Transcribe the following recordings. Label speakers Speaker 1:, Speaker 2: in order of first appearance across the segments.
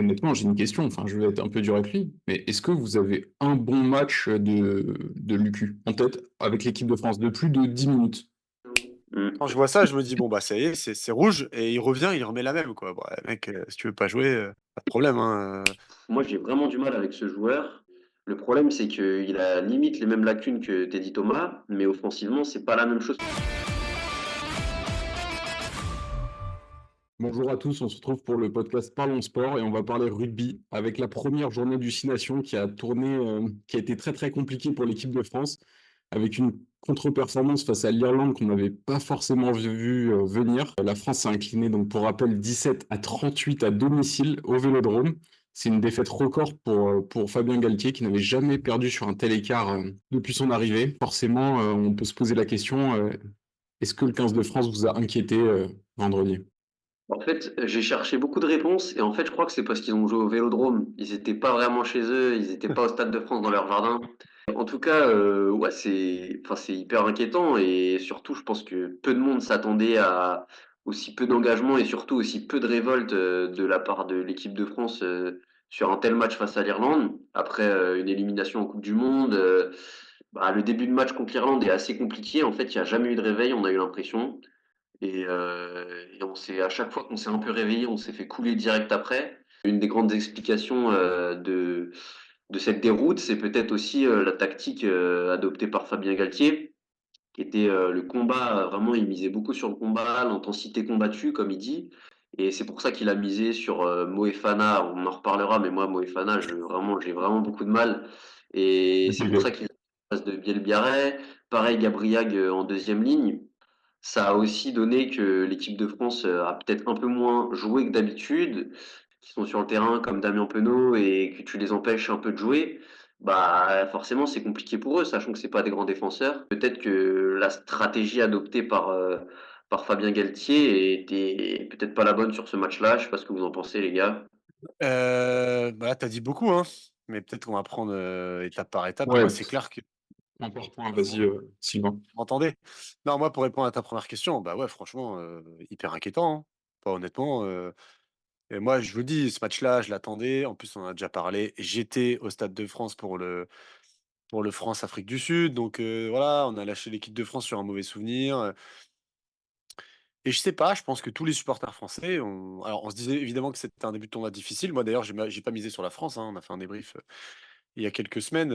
Speaker 1: honnêtement, j'ai une question, enfin, je vais être un peu dur avec lui, mais est-ce que vous avez un bon match de Lucu en tête avec l'équipe de France de plus de 10 minutes?
Speaker 2: Quand je vois ça, je me dis, bon, bah, ça y est, c'est rouge, et il revient, il remet la même, quoi. Bah, mec, si tu veux pas jouer, pas de problème, hein.
Speaker 3: Moi, j'ai vraiment du mal avec ce joueur. Le problème, c'est qu'il a limite les mêmes lacunes que Teddy Thomas, mais offensivement, c'est pas la même chose.
Speaker 1: Bonjour à tous, on se retrouve pour le podcast Parlons Sport et on va parler rugby avec la première journée du Six Nations qui a tourné, qui a été très très compliquée pour l'équipe de France avec une contre-performance face à l'Irlande qu'on n'avait pas forcément vu venir. La France s'est inclinée donc pour rappel 17-38 à domicile au Vélodrome. C'est une défaite record pour Fabien Galtier qui n'avait jamais perdu sur un tel écart depuis son arrivée. Forcément, on peut se poser la question, est-ce que le 15 de France vous a inquiété vendredi?
Speaker 3: En fait, j'ai cherché beaucoup de réponses et en fait, je crois que c'est parce qu'ils ont joué au Vélodrome. Ils étaient pas vraiment chez eux, ils étaient pas au Stade de France dans leur jardin. En tout cas, ouais, c'est hyper inquiétant et surtout, je pense que peu de monde s'attendait à aussi peu d'engagement et surtout aussi peu de révolte de la part de l'équipe de France sur un tel match face à l'Irlande. Après une élimination en Coupe du Monde, bah, le début de match contre l'Irlande est assez compliqué. En fait, il n'y a jamais eu de réveil, on a eu l'impression. Et on s'est, à chaque fois qu'on s'est un peu réveillé, on s'est fait couler direct après. Une des grandes explications de cette déroute, c'est peut-être aussi la tactique adoptée par Fabien Galtier, qui était le combat. Vraiment, il misait beaucoup sur le combat, l'intensité combattue, comme il dit. Et c'est pour ça qu'il a misé sur Moefana. On en reparlera, mais moi, Moefana, j'ai vraiment beaucoup de mal. Et c'est pour ça qu'il passe de Biel Biarret. Pareil, Gabriag en deuxième ligne. Ça a aussi donné que l'équipe de France a peut-être un peu moins joué que d'habitude, qui sont sur le terrain comme Damien Penaud et que tu les empêches un peu de jouer, bah forcément c'est compliqué pour eux, sachant que c'est pas des grands défenseurs. Peut-être que la stratégie adoptée par Fabien Galtier était peut-être pas la bonne sur ce match-là. Je sais pas ce que vous en pensez, les gars.
Speaker 2: Bah, là, tu dit beaucoup, hein, mais peut-être qu'on va prendre, étape par étape.
Speaker 1: Ouais,
Speaker 2: Moi, c'est clair que
Speaker 1: point par point,
Speaker 2: vous
Speaker 1: vas-y, Sylvain.
Speaker 2: m'entendez? Non, moi, pour répondre à ta première question, bah, ouais, franchement, hyper inquiétant, hein. Pas honnêtement, et moi, je vous dis, ce match-là, je l'attendais. En plus, on en a déjà parlé. J'étais au Stade de France pour le France-Afrique du Sud, donc voilà, on a lâché l'équipe de France sur un mauvais souvenir, et je sais pas, je pense que tous les supporters français on se disait évidemment que c'était un début de tournoi difficile. Moi, d'ailleurs, j'ai pas misé sur la France, hein. On a fait un débrief, il y a quelques semaines,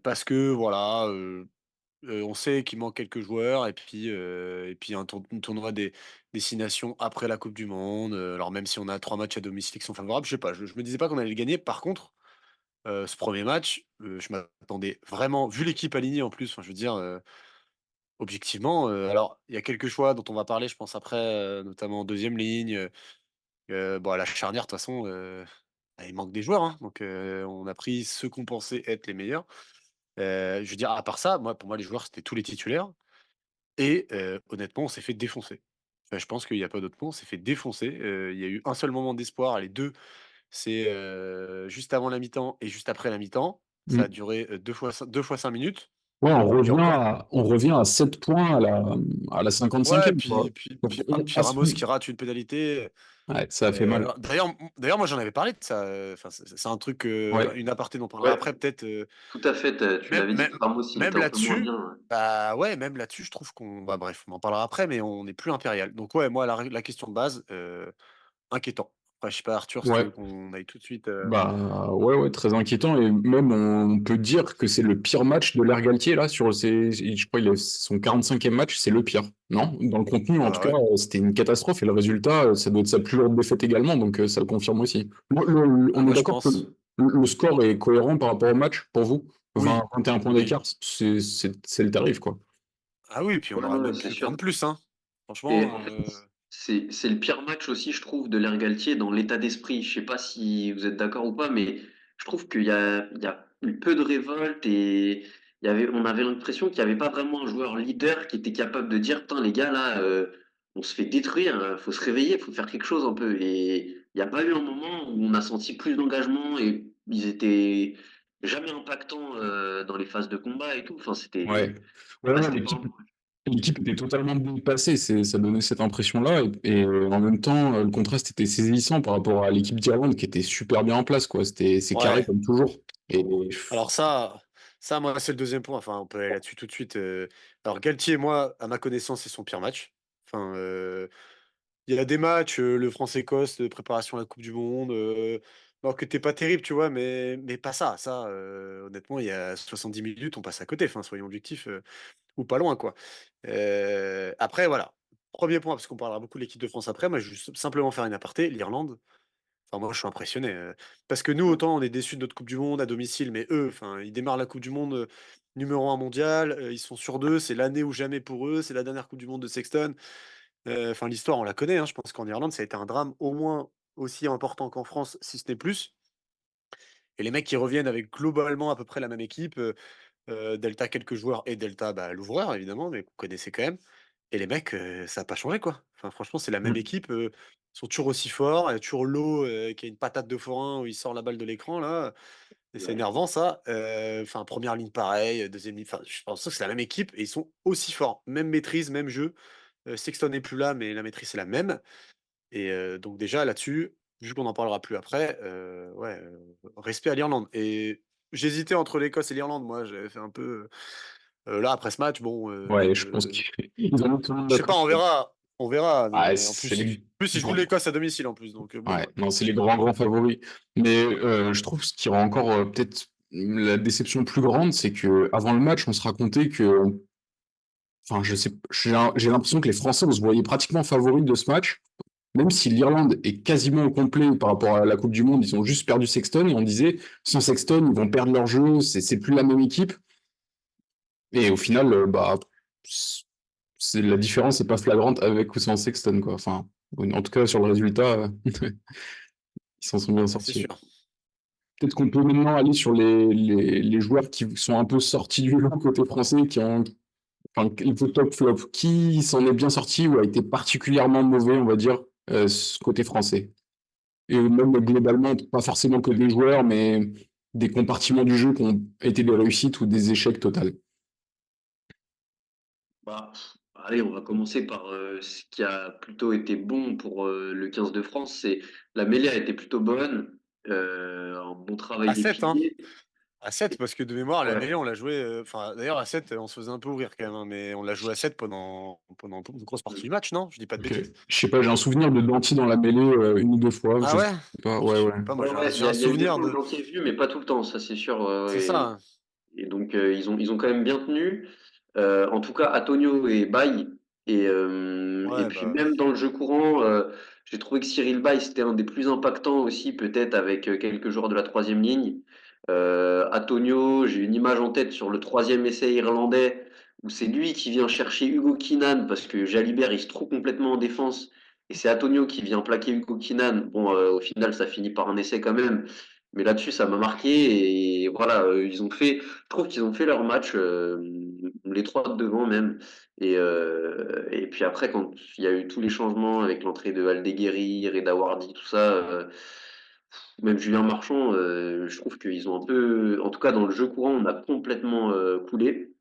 Speaker 2: parce que voilà, on sait qu'il manque quelques joueurs, et puis un tournoi des 6 nations après la coupe du monde, alors même si on a 3 matchs à domicile qui sont favorables, je sais pas, je me disais pas qu'on allait le gagner. Par contre, ce premier match, je m'attendais vraiment, vu l'équipe alignée en plus, enfin je veux dire, objectivement, alors il y a quelques choix dont on va parler, je pense après, notamment en 2e ligne, bon, à la charnière de toute façon, bah, il manque des joueurs, hein, donc on a pris ceux qu'on pensait être les meilleurs. Je veux dire, à part ça, pour moi les joueurs c'était tous les titulaires, et honnêtement on s'est fait défoncer. Je pense qu'il y a pas d'autre mot, on s'est fait défoncer, il y a eu un seul moment d'espoir, les 2, c'est juste avant la mi-temps et juste après la mi-temps. Ça a
Speaker 1: Mmh.
Speaker 2: duré 2 fois 5 minutes,
Speaker 1: Ouais,
Speaker 2: et encore.
Speaker 1: on revient à 7 points à la
Speaker 2: Ouais,
Speaker 1: 55e, quoi.
Speaker 2: puis puis
Speaker 1: Donc,
Speaker 2: puis Ra puis Ramos qui rate une pénalité,
Speaker 1: ouais, ça a fait mal.
Speaker 2: d'ailleurs moi j'en avais parlé de ça, enfin c'est un truc,
Speaker 1: Ouais.
Speaker 2: une aparté dont on parlera
Speaker 3: Ouais,
Speaker 2: après peut-être,
Speaker 3: tout à fait. Tu
Speaker 2: même
Speaker 3: l'avais dit que
Speaker 2: même
Speaker 3: Ramos, il
Speaker 2: même
Speaker 3: était un peu moins
Speaker 2: là-dessus,
Speaker 3: bien.
Speaker 2: bah, ouais, même là-dessus je trouve qu'on bah, bref, on en parlera après, mais on n'est plus impérial. Donc ouais, moi la question de base, inquiétant. Après je sais pas Arthur si tu
Speaker 1: Ouais.
Speaker 2: veux qu'on aille tout de suite,
Speaker 1: Bah, ouais, ouais, très inquiétant. Et même, on peut dire que c'est le pire match de l'ère Galtier, là, je crois, son 45e match, c'est le pire. Non? Dans le contenu, en tout
Speaker 2: bah,
Speaker 1: cas,
Speaker 2: ouais.
Speaker 1: c'était une catastrophe. Et le résultat, ça doit être sa plus lourde défaite également. Donc, ça le confirme aussi.
Speaker 2: Ah
Speaker 1: On est
Speaker 2: moi je
Speaker 1: d'accord que
Speaker 2: pense.
Speaker 1: le score est cohérent par rapport au match, pour vous? 20,
Speaker 2: Oui,
Speaker 1: 21 points
Speaker 2: oui.
Speaker 1: d'écart, c'est le tarif, quoi.
Speaker 2: Ah oui, puis on
Speaker 3: Ouais,
Speaker 2: aurait
Speaker 3: ouais,
Speaker 2: même
Speaker 3: c'est
Speaker 2: pu
Speaker 3: sûr.
Speaker 2: prendre plus, hein.
Speaker 3: Et
Speaker 2: Franchement,
Speaker 3: en fait, c'est le pire match aussi, je trouve, de l'ère Galtier dans l'état d'esprit. Je sais pas si vous êtes d'accord ou pas, mais je trouve qu'il y a eu peu de révolte et on avait l'impression qu'il n'y avait pas vraiment un joueur leader qui était capable de dire, putain, les gars, là, on se fait détruire, faut se réveiller, faut faire quelque chose un peu. Et il n'y a pas eu un moment où on a senti plus d'engagement et ils étaient jamais impactants dans les phases de combat et tout. Enfin,
Speaker 1: Ouais. Ouais,
Speaker 3: ouais,
Speaker 1: ouais,
Speaker 3: c'était pas un bon match.
Speaker 1: L'équipe était totalement dépassée, ça donnait cette impression-là, et en même temps, le contraste était saisissant par rapport à l'équipe d'Irlande qui était super bien en place, quoi. C'est carré
Speaker 2: Ouais.
Speaker 1: comme toujours. Et
Speaker 2: Alors ça, moi, c'est le deuxième point. Enfin, on peut aller là-dessus tout de suite. Alors, Galtier, moi, à ma connaissance, c'est son pire match. Enfin, il y a des matchs, le France-Écosse, de préparation à la Coupe du Monde, alors que t'es pas terrible, tu vois, mais pas ça. Ça, honnêtement, il y a 70 minutes, on passe à côté. Enfin, soyons objectifs, ou pas loin, quoi. Après, voilà. Premier point, parce qu'on parlera beaucoup de l'équipe de France après. Moi, je veux simplement faire une aparté. L'Irlande, enfin, moi, je suis impressionné. Parce que nous, autant on est déçus de notre Coupe du Monde à domicile, mais eux, enfin, ils démarrent la Coupe du Monde numéro 1 mondial. Ils sont sur deux. C'est l'année ou jamais pour eux. C'est la dernière Coupe du Monde de Sexton. Enfin, l'histoire, on la connaît, hein. Je pense qu'en Irlande, ça a été un drame au moins aussi important qu'en France, si ce n'est plus. Et les mecs qui reviennent avec globalement à peu près la même équipe, Delta quelques joueurs et Delta, bah, l'ouvreur évidemment, mais vous connaissez quand même. Et les mecs, ça a pas changé, quoi. Enfin, franchement, c'est la même
Speaker 1: mm,
Speaker 2: équipe, ils sont toujours aussi forts. Il y a toujours Lowe, qui a une patate de forain où il sort la balle de l'écran là, et c'est
Speaker 3: Ouais.
Speaker 2: énervant ça. Enfin, 1 ligne pareil, 2e ligne, enfin, je pense que c'est la même équipe et ils sont aussi forts. Même maîtrise, même jeu. Sexton n'est plus là, mais la maîtrise, c'est la même. Et donc déjà là-dessus, vu qu'on en parlera plus après, ouais, respect à l'Irlande. Et j'hésitais entre l'Écosse et l'Irlande, moi, j'avais fait un peu, là après ce match, bon,
Speaker 1: ouais, je pense qu'ils ont mis tout le monde
Speaker 2: je sais pas,
Speaker 1: d'accord.
Speaker 2: on verra,
Speaker 1: Ah,
Speaker 2: mais en
Speaker 1: c'est
Speaker 2: plus
Speaker 1: les
Speaker 2: ils jouent
Speaker 1: grands.
Speaker 2: l'Écosse à domicile en plus, donc bon,
Speaker 1: Ouais, non, c'est les grands favoris. Mais je trouve ce qui rend encore peut-être la déception plus grande, c'est que avant le match, on se racontait que, enfin, je sais, j'ai l'impression que les Français, on se voyait pratiquement favoris de ce match, même si l'Irlande est quasiment au complet par rapport à la Coupe du Monde, ils ont juste perdu Sexton et on disait sans Sexton, ils vont perdre leur jeu, c'est plus la même équipe. Et au final, bah, c'est la différence n'est pas flagrante avec ou sans Sexton, quoi. Enfin, en tout cas sur le résultat, ils s'en sont bien
Speaker 2: c'est
Speaker 1: sortis.
Speaker 2: sûr.
Speaker 1: Peut-être qu'on peut maintenant aller sur les joueurs qui sont un peu sortis du lot côté français, qui ont enfin, le top flop. Qui s'en est bien sorti ou a été particulièrement mauvais, on va dire, côté français? Et même globalement, pas forcément que des joueurs, mais des compartiments du jeu qui ont été des réussites ou des échecs totaux.
Speaker 3: Bah, allez, on va commencer par ce qui a plutôt été bon pour le 15 de France. C'est la mêlée a été plutôt bonne, un bon travail
Speaker 2: À
Speaker 3: des
Speaker 2: 7, hein.
Speaker 3: piliers.
Speaker 2: À 7 parce que de mémoire, la
Speaker 3: Ouais.
Speaker 2: mêlée, on l'a joué, enfin d'ailleurs à 7, on se faisait un peu ouvrir quand même, hein, mais on l'a joué à 7 pendant une grosse partie du match, non? Je dis pas de
Speaker 1: Ok.
Speaker 2: bêtises?
Speaker 1: Je sais pas, j'ai un souvenir de Danty dans la mêlée une ou deux fois.
Speaker 2: Ah
Speaker 1: Je sais
Speaker 2: ouais?
Speaker 1: pas.
Speaker 2: Je
Speaker 1: Ouais, ouais.
Speaker 2: sais pas, moi
Speaker 3: Ouais, ouais,
Speaker 2: j'ai un
Speaker 3: il y a eu des
Speaker 2: souvenir
Speaker 3: fois où
Speaker 2: de
Speaker 3: j'en ai vu, mais pas tout le temps, ça c'est sûr.
Speaker 2: c'est ça, hein.
Speaker 3: Et donc ils ont quand même bien tenu. En tout cas, Antonio et Baye. Et
Speaker 2: Ouais,
Speaker 3: puis
Speaker 2: bah,
Speaker 3: même dans le jeu courant, j'ai trouvé que Cyril Baye, c'était un des plus impactants aussi, peut-être avec quelques joueurs de la troisième ligne. Antonio, j'ai une image en tête sur le troisième essai irlandais, où c'est lui qui vient chercher Hugo Kinan, parce que Jalibert, il se trouve complètement en défense. Et c'est Antonio qui vient plaquer Hugo Kinan. Bon, au final, ça finit par un essai quand même. Mais là-dessus, ça m'a marqué. Et voilà, je trouve qu'ils ont fait leur match, les trois de devant même. Et puis après, quand il y a eu tous les changements avec l'entrée de Aldeguerri, Reda Wardi, tout ça, même Julien Marchand, je trouve qu'ils ont un peu, en tout cas dans le jeu courant, on a complètement coulé.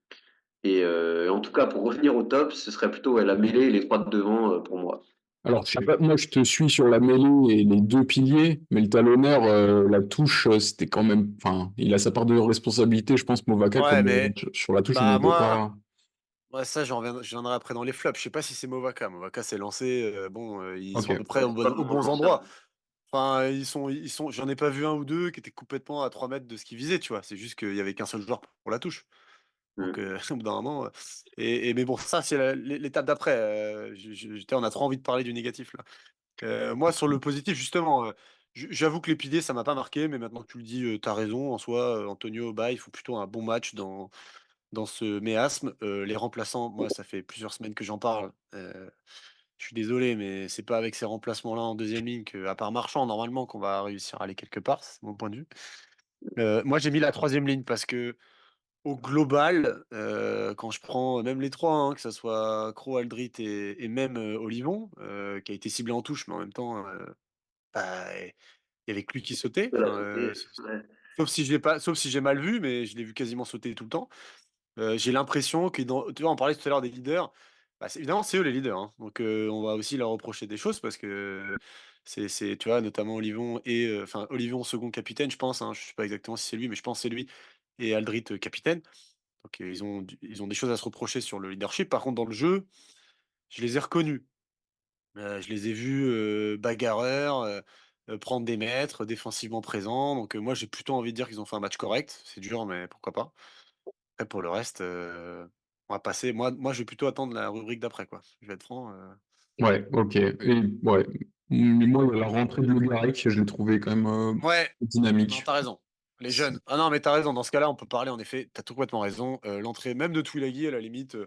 Speaker 3: Et en tout cas, pour revenir au top, ce serait plutôt ouais, la mêlée et les trois de devant pour moi.
Speaker 1: Alors, je sais pas, moi, je te suis sur la mêlée et les deux piliers, mais le talonneur, la touche, c'était quand même. Enfin, il a sa part de responsabilité, je pense, Movaka,
Speaker 2: ouais,
Speaker 1: comme
Speaker 2: mais
Speaker 1: sur la touche, on
Speaker 2: bah
Speaker 1: n'était
Speaker 2: moi,
Speaker 1: pas.
Speaker 2: ouais, ça je viendrai après dans les flops. Je sais pas si c'est Movaka. Movaka s'est lancé, bon, ils
Speaker 1: Ok.
Speaker 2: sont à peu près
Speaker 3: Ouais, c'est pas le
Speaker 2: au
Speaker 3: moment de
Speaker 2: bons
Speaker 3: lancer, hein.
Speaker 2: endroits. Enfin, j'en ai pas vu un ou deux qui étaient complètement à 3 mètres de ce qu'ils visaient, tu vois. C'est juste qu'il y avait qu'un seul joueur pour la touche. Donc,
Speaker 3: Mm.
Speaker 2: au bout d'un moment, mais bon, ça, c'est l'étape d'après. On a trop envie de parler du négatif, là. Moi, sur le positif, justement, j'avoue que les piliers, ça m'a pas marqué, mais maintenant que tu le dis, tu as raison. En soi, Antonio, bah, il faut plutôt un bon match dans ce méasme. Les remplaçants, moi, ça fait plusieurs semaines que j'en parle. Je suis désolé, mais c'est pas avec ces remplacements-là en deuxième ligne qu'à part Marchand, normalement, qu'on va réussir à aller quelque part. C'est mon point de vue. Moi, j'ai mis la troisième ligne parce que au global, quand je prends même les 3, hein, que ça soit Kro, Aldrit et même, Olivon, qui a été ciblé en touche, mais en même temps, bah, il y avait que lui qui sautait.
Speaker 3: De la
Speaker 2: Enfin,
Speaker 3: sauter, ouais.
Speaker 2: sauf si j'ai mal vu, mais je l'ai vu quasiment sauter tout le temps. J'ai l'impression que tu vois, on parlait tout à l'heure des leaders, bah, évidemment, c'est eux les leaders, hein, donc on va aussi leur reprocher des choses parce que tu vois, notamment Olivon enfin, Olivon second capitaine, je pense, hein, je sais pas exactement si c'est lui, mais je pense que c'est lui et Aldrit, capitaine, donc ils ont des choses à se reprocher sur le leadership. Par contre, dans le jeu, je les ai reconnus. Je les ai vus, bagarreurs, prendre des mètres, défensivement présents, donc moi, j'ai plutôt envie de dire qu'ils ont fait un match correct. C'est dur, mais pourquoi pas. Après pour le reste, on va passer moi, je vais plutôt attendre la rubrique d'après, quoi. Je vais être franc,
Speaker 1: Ouais, OK et ouais, mais moi, la rentrée de Le Garec, je l'ai trouvé quand même,
Speaker 2: ouais, non,
Speaker 1: dynamique.
Speaker 2: t'as raison. Les jeunes. Ah non, mais t'as raison, dans ce cas-là, on peut parler en effet, tu tout complètement raison, l'entrée même de Touilagui à la limite,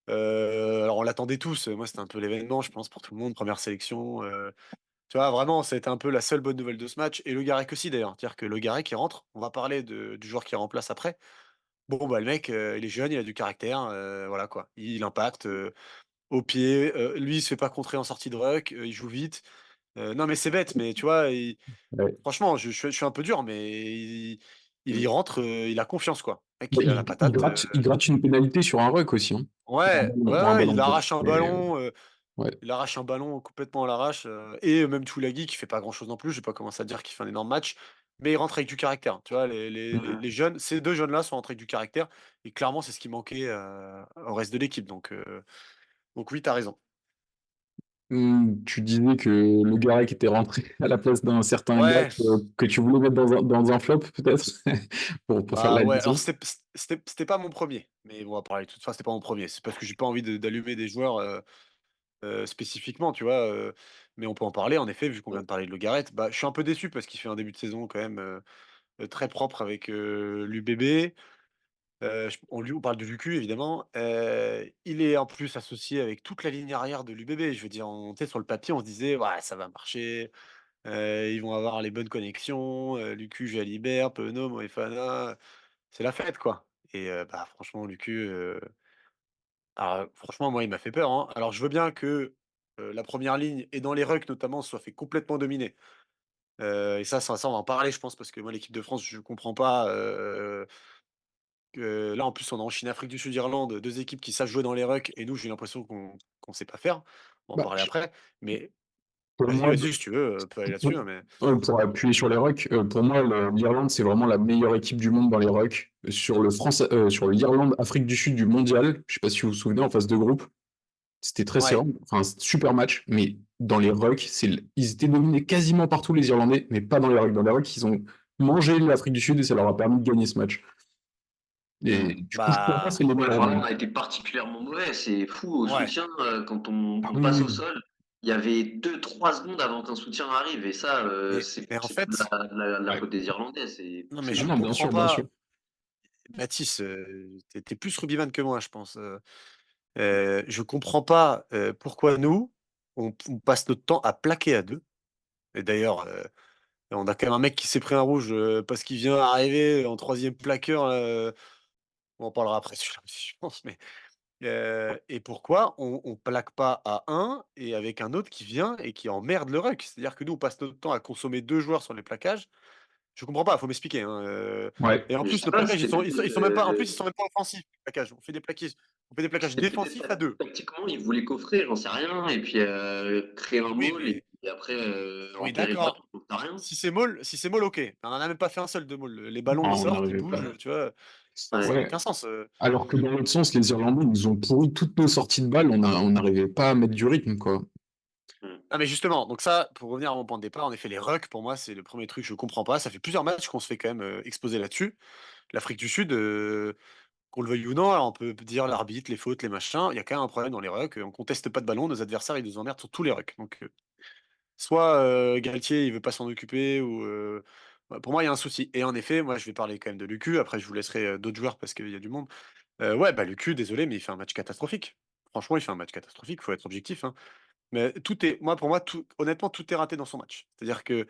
Speaker 2: alors on l'attendait tous, moi, c'était un peu l'événement, je pense, pour tout le monde, première sélection, tu vois? Vraiment, ça a été un peu la seule bonne nouvelle de ce match et Le Garec aussi d'ailleurs. C'est-à-dire que Le Garec, il rentre, on va parler du joueur qui remplace après. Bon, bah, le mec, il est jeune, il a du caractère, voilà quoi. Il impacte, au pied, lui, il se fait pas contrer en sortie de ruck, il joue vite. Non, mais c'est bête, mais tu vois,
Speaker 1: Ouais.
Speaker 2: franchement, je suis un peu dur, mais il y rentre, il a confiance, quoi. Le mec,
Speaker 1: Bah,
Speaker 2: il a la patate,
Speaker 1: il gratte une pénalité sur un ruck aussi, hein.
Speaker 2: ouais, ouais,
Speaker 1: Pour un
Speaker 2: ouais,
Speaker 1: ballon
Speaker 2: il
Speaker 1: de
Speaker 2: arrache un
Speaker 1: et
Speaker 2: ballon,
Speaker 1: ouais.
Speaker 2: il arrache un ballon complètement à l'arrache, et même Toulagui qui fait pas grand chose non plus, je vais pas commencer à dire qu'il fait un énorme match, mais il rentre avec du caractère. Tu vois? Les jeunes, ces 2 jeunes-là sont rentrés avec du caractère et clairement, c'est ce qui manquait, au reste de l'équipe, donc oui, tu as raison.
Speaker 1: Tu disais que Le Garec était rentré à la place d'un certain gars
Speaker 2: Ouais.
Speaker 1: que tu voulais mettre dans un flop peut-être? Pour faire
Speaker 2: Bah,
Speaker 1: la
Speaker 2: ouais, alors
Speaker 1: liaison?
Speaker 2: c'était pas mon premier, mais bon, on va parler de toute façon, c'était pas mon premier. C'est parce que j'ai pas envie d'allumer des joueurs, spécifiquement, tu vois? Mais on peut en parler en effet, vu qu'on vient de parler de Le Garret. Bah, je suis un peu déçu parce qu'il fait un début de saison quand même, très propre avec, l'UBB. On parle de Lucu évidemment. Il est en plus associé avec toute la ligne arrière de l'UBB. Je veux dire, on tu sais, sur le papier, on se disait: «Ouais, ça va marcher, ils vont avoir les bonnes connexions, Lucu, Jalibert, Penaud, Moefana, c'est la fête, quoi». Et bah, franchement, Lucu, alors, franchement, moi, il m'a fait peur, hein. Alors, je veux bien que, la première ligne et dans les rucks notamment, soit fait complètement dominer. Et ça, on va en parler, je pense, parce que moi, l'équipe de France, je comprends pas, que là, en plus, on a en Chine, Afrique du Sud, Irlande, 2 équipes qui savent jouer dans les rucks et nous, j'ai l'impression qu'on sait pas faire. On va en
Speaker 1: Bah,
Speaker 2: parler après, mais
Speaker 1: pour
Speaker 2: vas-y,
Speaker 1: moi,
Speaker 2: vas-y, si tu veux, on peut aller
Speaker 1: oui,
Speaker 2: là-dessus, hein, mais
Speaker 1: pour appuyer sur les rucks, pour moi, l'Irlande, c'est vraiment la meilleure équipe du monde dans les rucks. Sur l'Irlande-Afrique du Sud du mondial, je sais pas si vous vous souvenez, en phase de groupe, c'était très serré,
Speaker 2: ouais.
Speaker 1: enfin, super match, mais dans les rucks, ils étaient dominés quasiment partout, les Irlandais, mais pas dans les rucks. Dans les rucks, ils ont mangé l'Afrique du Sud et ça leur a permis de gagner ce match. Et du coup, pour moi,
Speaker 2: Bah,
Speaker 1: c'est les
Speaker 3: Ouais,
Speaker 1: meilleurs.
Speaker 3: vraiment, on a été particulièrement mauvais. C'est fou au
Speaker 2: ouais,
Speaker 3: soutien, quand on
Speaker 1: Ah
Speaker 3: on
Speaker 1: oui,
Speaker 3: passe au
Speaker 1: oui.
Speaker 3: sol, il y avait 2-3 secondes avant qu'un soutien arrive et ça,
Speaker 2: mais en
Speaker 3: c'est pas de
Speaker 2: fait
Speaker 3: la
Speaker 1: Ouais.
Speaker 3: faute des Irlandais, c'est
Speaker 2: non, mais
Speaker 3: c'est
Speaker 1: Ah
Speaker 2: je
Speaker 3: du
Speaker 1: non, bien
Speaker 2: comprends
Speaker 1: sûr, bien sûr.
Speaker 2: pas. Mathis, tu plus rugbyman que moi, je pense, je comprends pas, pourquoi nous, on passe notre temps à plaquer à 2. Et d'ailleurs, on a quand même un mec qui s'est pris un rouge, parce qu'il vient arriver en troisième plaqueur, on en parlera après celui-là aussi, je pense, mais et pourquoi on plaque pas à un et avec un autre qui vient et qui emmerde le ruck? C'est-à-dire que nous, on passe notre temps à consommer 2 joueurs sur les plaquages. Je comprends pas, faut m'expliquer, hein,
Speaker 1: Ouais.
Speaker 2: et en
Speaker 3: mais je
Speaker 2: plus,
Speaker 3: sais
Speaker 2: le
Speaker 3: pas,
Speaker 2: plaquage,
Speaker 3: c'était peut-être,
Speaker 2: ils sont même pas en plus, ils sont même pas offensifs, les plaquages. On fait des plaquages
Speaker 3: c'était peut-être
Speaker 2: défensifs à 2.
Speaker 3: tactiquement, ils voulaient coffrer, j'en sais rien et puis, créer un
Speaker 2: Oui,
Speaker 3: maul et
Speaker 2: mais
Speaker 3: puis après,
Speaker 2: oui,
Speaker 3: enterrer le ballon,
Speaker 2: d'accord.
Speaker 3: j'en sais rien.
Speaker 2: Si c'est Maul, OK. On en a même pas fait un seul de Maul. Les ballons, ils
Speaker 1: Non, on
Speaker 2: sortent, ils
Speaker 1: n'arrivait pas.
Speaker 2: bougent, tu vois? Enfin, ça
Speaker 3: Ouais.
Speaker 2: n'a
Speaker 1: Ouais.
Speaker 2: aucun sens,
Speaker 1: Alors que dans l'autre sens, les Irlandais nous ont pourri toutes nos sorties de balles, on n'arrivait pas à mettre du rythme, quoi.
Speaker 3: Mmh.
Speaker 2: Ah mais justement, donc ça, pour revenir à mon point de départ, en effet, les rucks, pour moi, c'est le premier truc, je comprends pas. Ça fait plusieurs matchs qu'on se fait quand même, exploser là-dessus. L'Afrique du Sud, qu'on le veuille ou non, alors on peut dire l'arbitre, les fautes, les machins, il y a quand même un problème dans les rucks, on conteste pas de ballon, nos adversaires, ils nous emmerdent sur tous les rucks. Donc, soit, Galtier, il veut pas s'en occuper ou, bah, pour moi, il y a un souci et en effet, moi, je vais parler quand même de Lucu, après je vous laisserai, d'autres joueurs parce qu'il y a du monde. Ouais, bah, Lucu, désolé, mais il fait un match catastrophique. Franchement, il fait un match catastrophique, faut être objectif, hein. Mais pour moi, honnêtement, tout est raté dans son match. C'est-à-dire que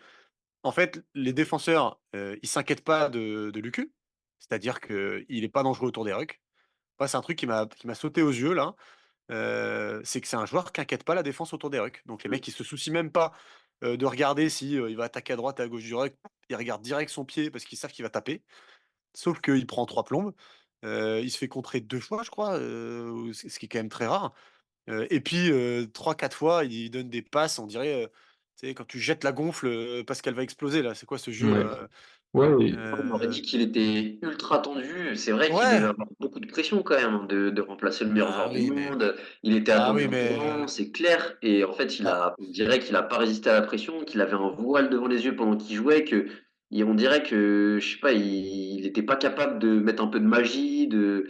Speaker 2: en fait, les défenseurs, ils s'inquiètent pas de Lucu. C'est-à-dire qu'il est pas dangereux autour des rucks. Moi, c'est un truc qui m'a sauté aux yeux là, c'est que c'est un joueur qui inquiète pas la défense autour des rucks. Donc les
Speaker 3: Mmh.
Speaker 2: mecs, ils se soucient même pas, de regarder si, il va attaquer à droite et à gauche du ruck. Ils regardent direct son pied parce qu'ils savent qu'il va taper. Sauf qu'il prend 3 plombes. Il se fait contrer 2 fois, je crois, ou ce qui est quand même très rare. Et puis, 3-4 fois, il donne des passes, on dirait, tu sais, quand tu jettes la gonfle, parce qu'elle va exploser là. C'est quoi ce jeu
Speaker 1: Ouais.
Speaker 2: là?
Speaker 1: Ouais, et
Speaker 3: On m'aurait dit qu'il était ultra tendu. C'est vrai qu'il devait
Speaker 2: Ouais!
Speaker 3: avoir beaucoup de pression quand même, hein, de remplacer le meilleur
Speaker 2: Ah
Speaker 3: joueur du
Speaker 2: oui, mais
Speaker 3: monde. Il était attendu au
Speaker 2: mais
Speaker 3: tournant, c'est clair. Et en fait,
Speaker 2: ah,
Speaker 3: on dirait qu'il a pas résisté à la pression, qu'il avait un voile devant les yeux pendant qu'il jouait, et on dirait que, je sais pas, il était pas capable de mettre un peu de magie, de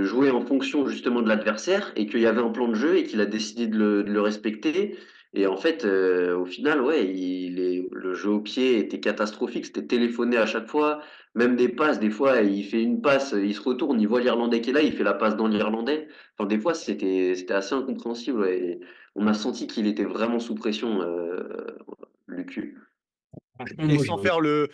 Speaker 3: jouer en fonction justement de l'adversaire et qu'il y avait un plan de jeu et qu'il a décidé de le respecter. Et en fait, au final, ouais, le jeu au pied était catastrophique. C'était téléphoné à chaque fois, même des passes. Des fois, il fait une passe, il se retourne, il voit l'Irlandais qui est là, il fait la passe dans l'Irlandais. Enfin, des fois, c'était assez incompréhensible. Ouais. Et on a senti qu'il était vraiment sous pression, Lucu.
Speaker 1: franchement,
Speaker 2: et
Speaker 1: moi,
Speaker 2: sans faire le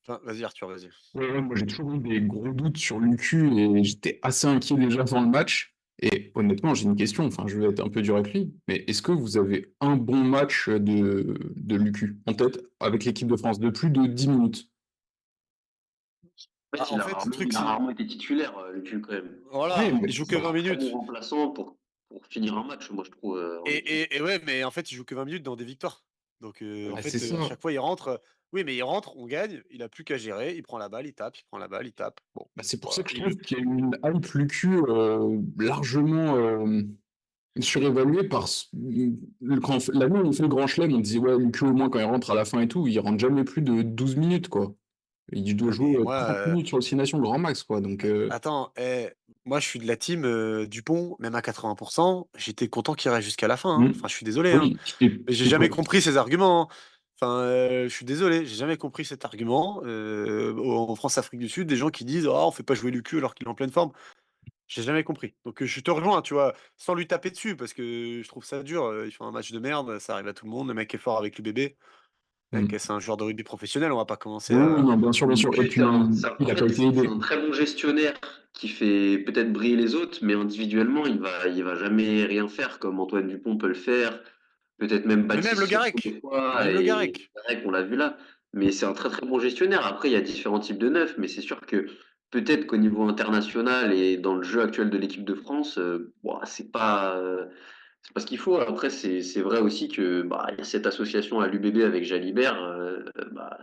Speaker 2: enfin, vas-y Arthur, vas-y.
Speaker 1: ouais, moi, j'ai toujours eu des gros doutes sur Lucu et j'étais assez inquiet déjà avant le match. Et honnêtement, j'ai une question, enfin, je vais être un peu dur avec lui, mais est-ce que vous avez un bon match de Lucu en tête avec l'équipe de France de plus de 10 minutes?
Speaker 3: En
Speaker 2: Bah,
Speaker 3: fait,
Speaker 2: en fait, le truc
Speaker 3: il a
Speaker 2: c'est
Speaker 3: rarement été titulaire, Lucu, quand même.
Speaker 1: Oui,
Speaker 2: voilà,
Speaker 1: mais
Speaker 2: il joue que
Speaker 3: C'est
Speaker 2: 20
Speaker 3: un très bon
Speaker 2: minutes
Speaker 3: remplaçant pour finir un match, moi, je trouve, en
Speaker 2: et
Speaker 3: équipe.
Speaker 2: ouais, mais en fait, il joue que 20 minutes dans des victoires. Donc en
Speaker 1: bah, c'est
Speaker 2: fait,
Speaker 1: ça.
Speaker 2: à chaque fois, il rentre, oui, mais il rentre, on gagne, il a plus qu'à gérer, il prend la balle, il tape, il prend la balle, il tape. Bon,
Speaker 1: Bah, c'est pour ça
Speaker 2: voilà,
Speaker 1: que je
Speaker 2: il
Speaker 1: trouve
Speaker 2: le
Speaker 1: qu'il y a eu une hype Lucu largement surévaluée quand l'année où on fait le Grand Chelem, on disait ouais, Lucu au moins quand il rentre à la fin et tout, il rentre jamais plus de 12 minutes quoi. Il doit
Speaker 2: ouais, mais
Speaker 1: jouer
Speaker 2: moi,
Speaker 1: 30 minutes sur le 6 Nations grand max quoi. Donc
Speaker 2: attends, moi, je suis de la team, Dupont, même à 80. J'étais content qu'il reste jusqu'à la fin, hein.
Speaker 1: hmm,
Speaker 2: Enfin, je suis désolé, hein.
Speaker 1: oui,
Speaker 2: Mais j'ai
Speaker 1: j'étais pas.
Speaker 2: jamais compris ses arguments, hein. Enfin, je suis désolé, j'ai jamais compris cet argument, en France-Afrique du Sud, des gens qui disent: «Ah, on fait pas jouer Lucu alors qu'il est en pleine forme». J'ai jamais compris. Donc, je te rejoins, tu vois? Sans lui taper dessus parce que je trouve ça dur, il fait un match de merde, ça arrive à tout le monde. Le mec est fort avec l'UBB. Mec,
Speaker 1: Hmm.
Speaker 2: c'est un joueur de rugby professionnel, on va pas commencer
Speaker 1: Oui, oui,
Speaker 2: à
Speaker 1: non, bien sûr, bien sûr. Et
Speaker 3: Lucu,
Speaker 1: puis
Speaker 3: en
Speaker 1: il a pas
Speaker 3: fait,
Speaker 1: été
Speaker 3: c'est
Speaker 1: aidé.
Speaker 3: un très bon gestionnaire qui fait peut-être briller les autres, mais individuellement, il va jamais rien faire comme Antoine Dupont peut le faire, peut-être même
Speaker 2: mais même
Speaker 3: Baptiste
Speaker 2: Le
Speaker 3: Chanceux des
Speaker 2: Garec,
Speaker 3: fois,
Speaker 2: même Le
Speaker 3: et
Speaker 2: Garec.
Speaker 3: c'est vrai qu'on l'a vu là. Mais c'est un très très bon gestionnaire. Après, il y a différents types de neufs, mais c'est sûr que peut-être qu'au niveau international et dans le jeu actuel de l'équipe de France, ouah, c'est pas ce qu'il faut. Après, c'est vrai aussi que bah, il y a cette association à l'UBB avec Jalibert, bah,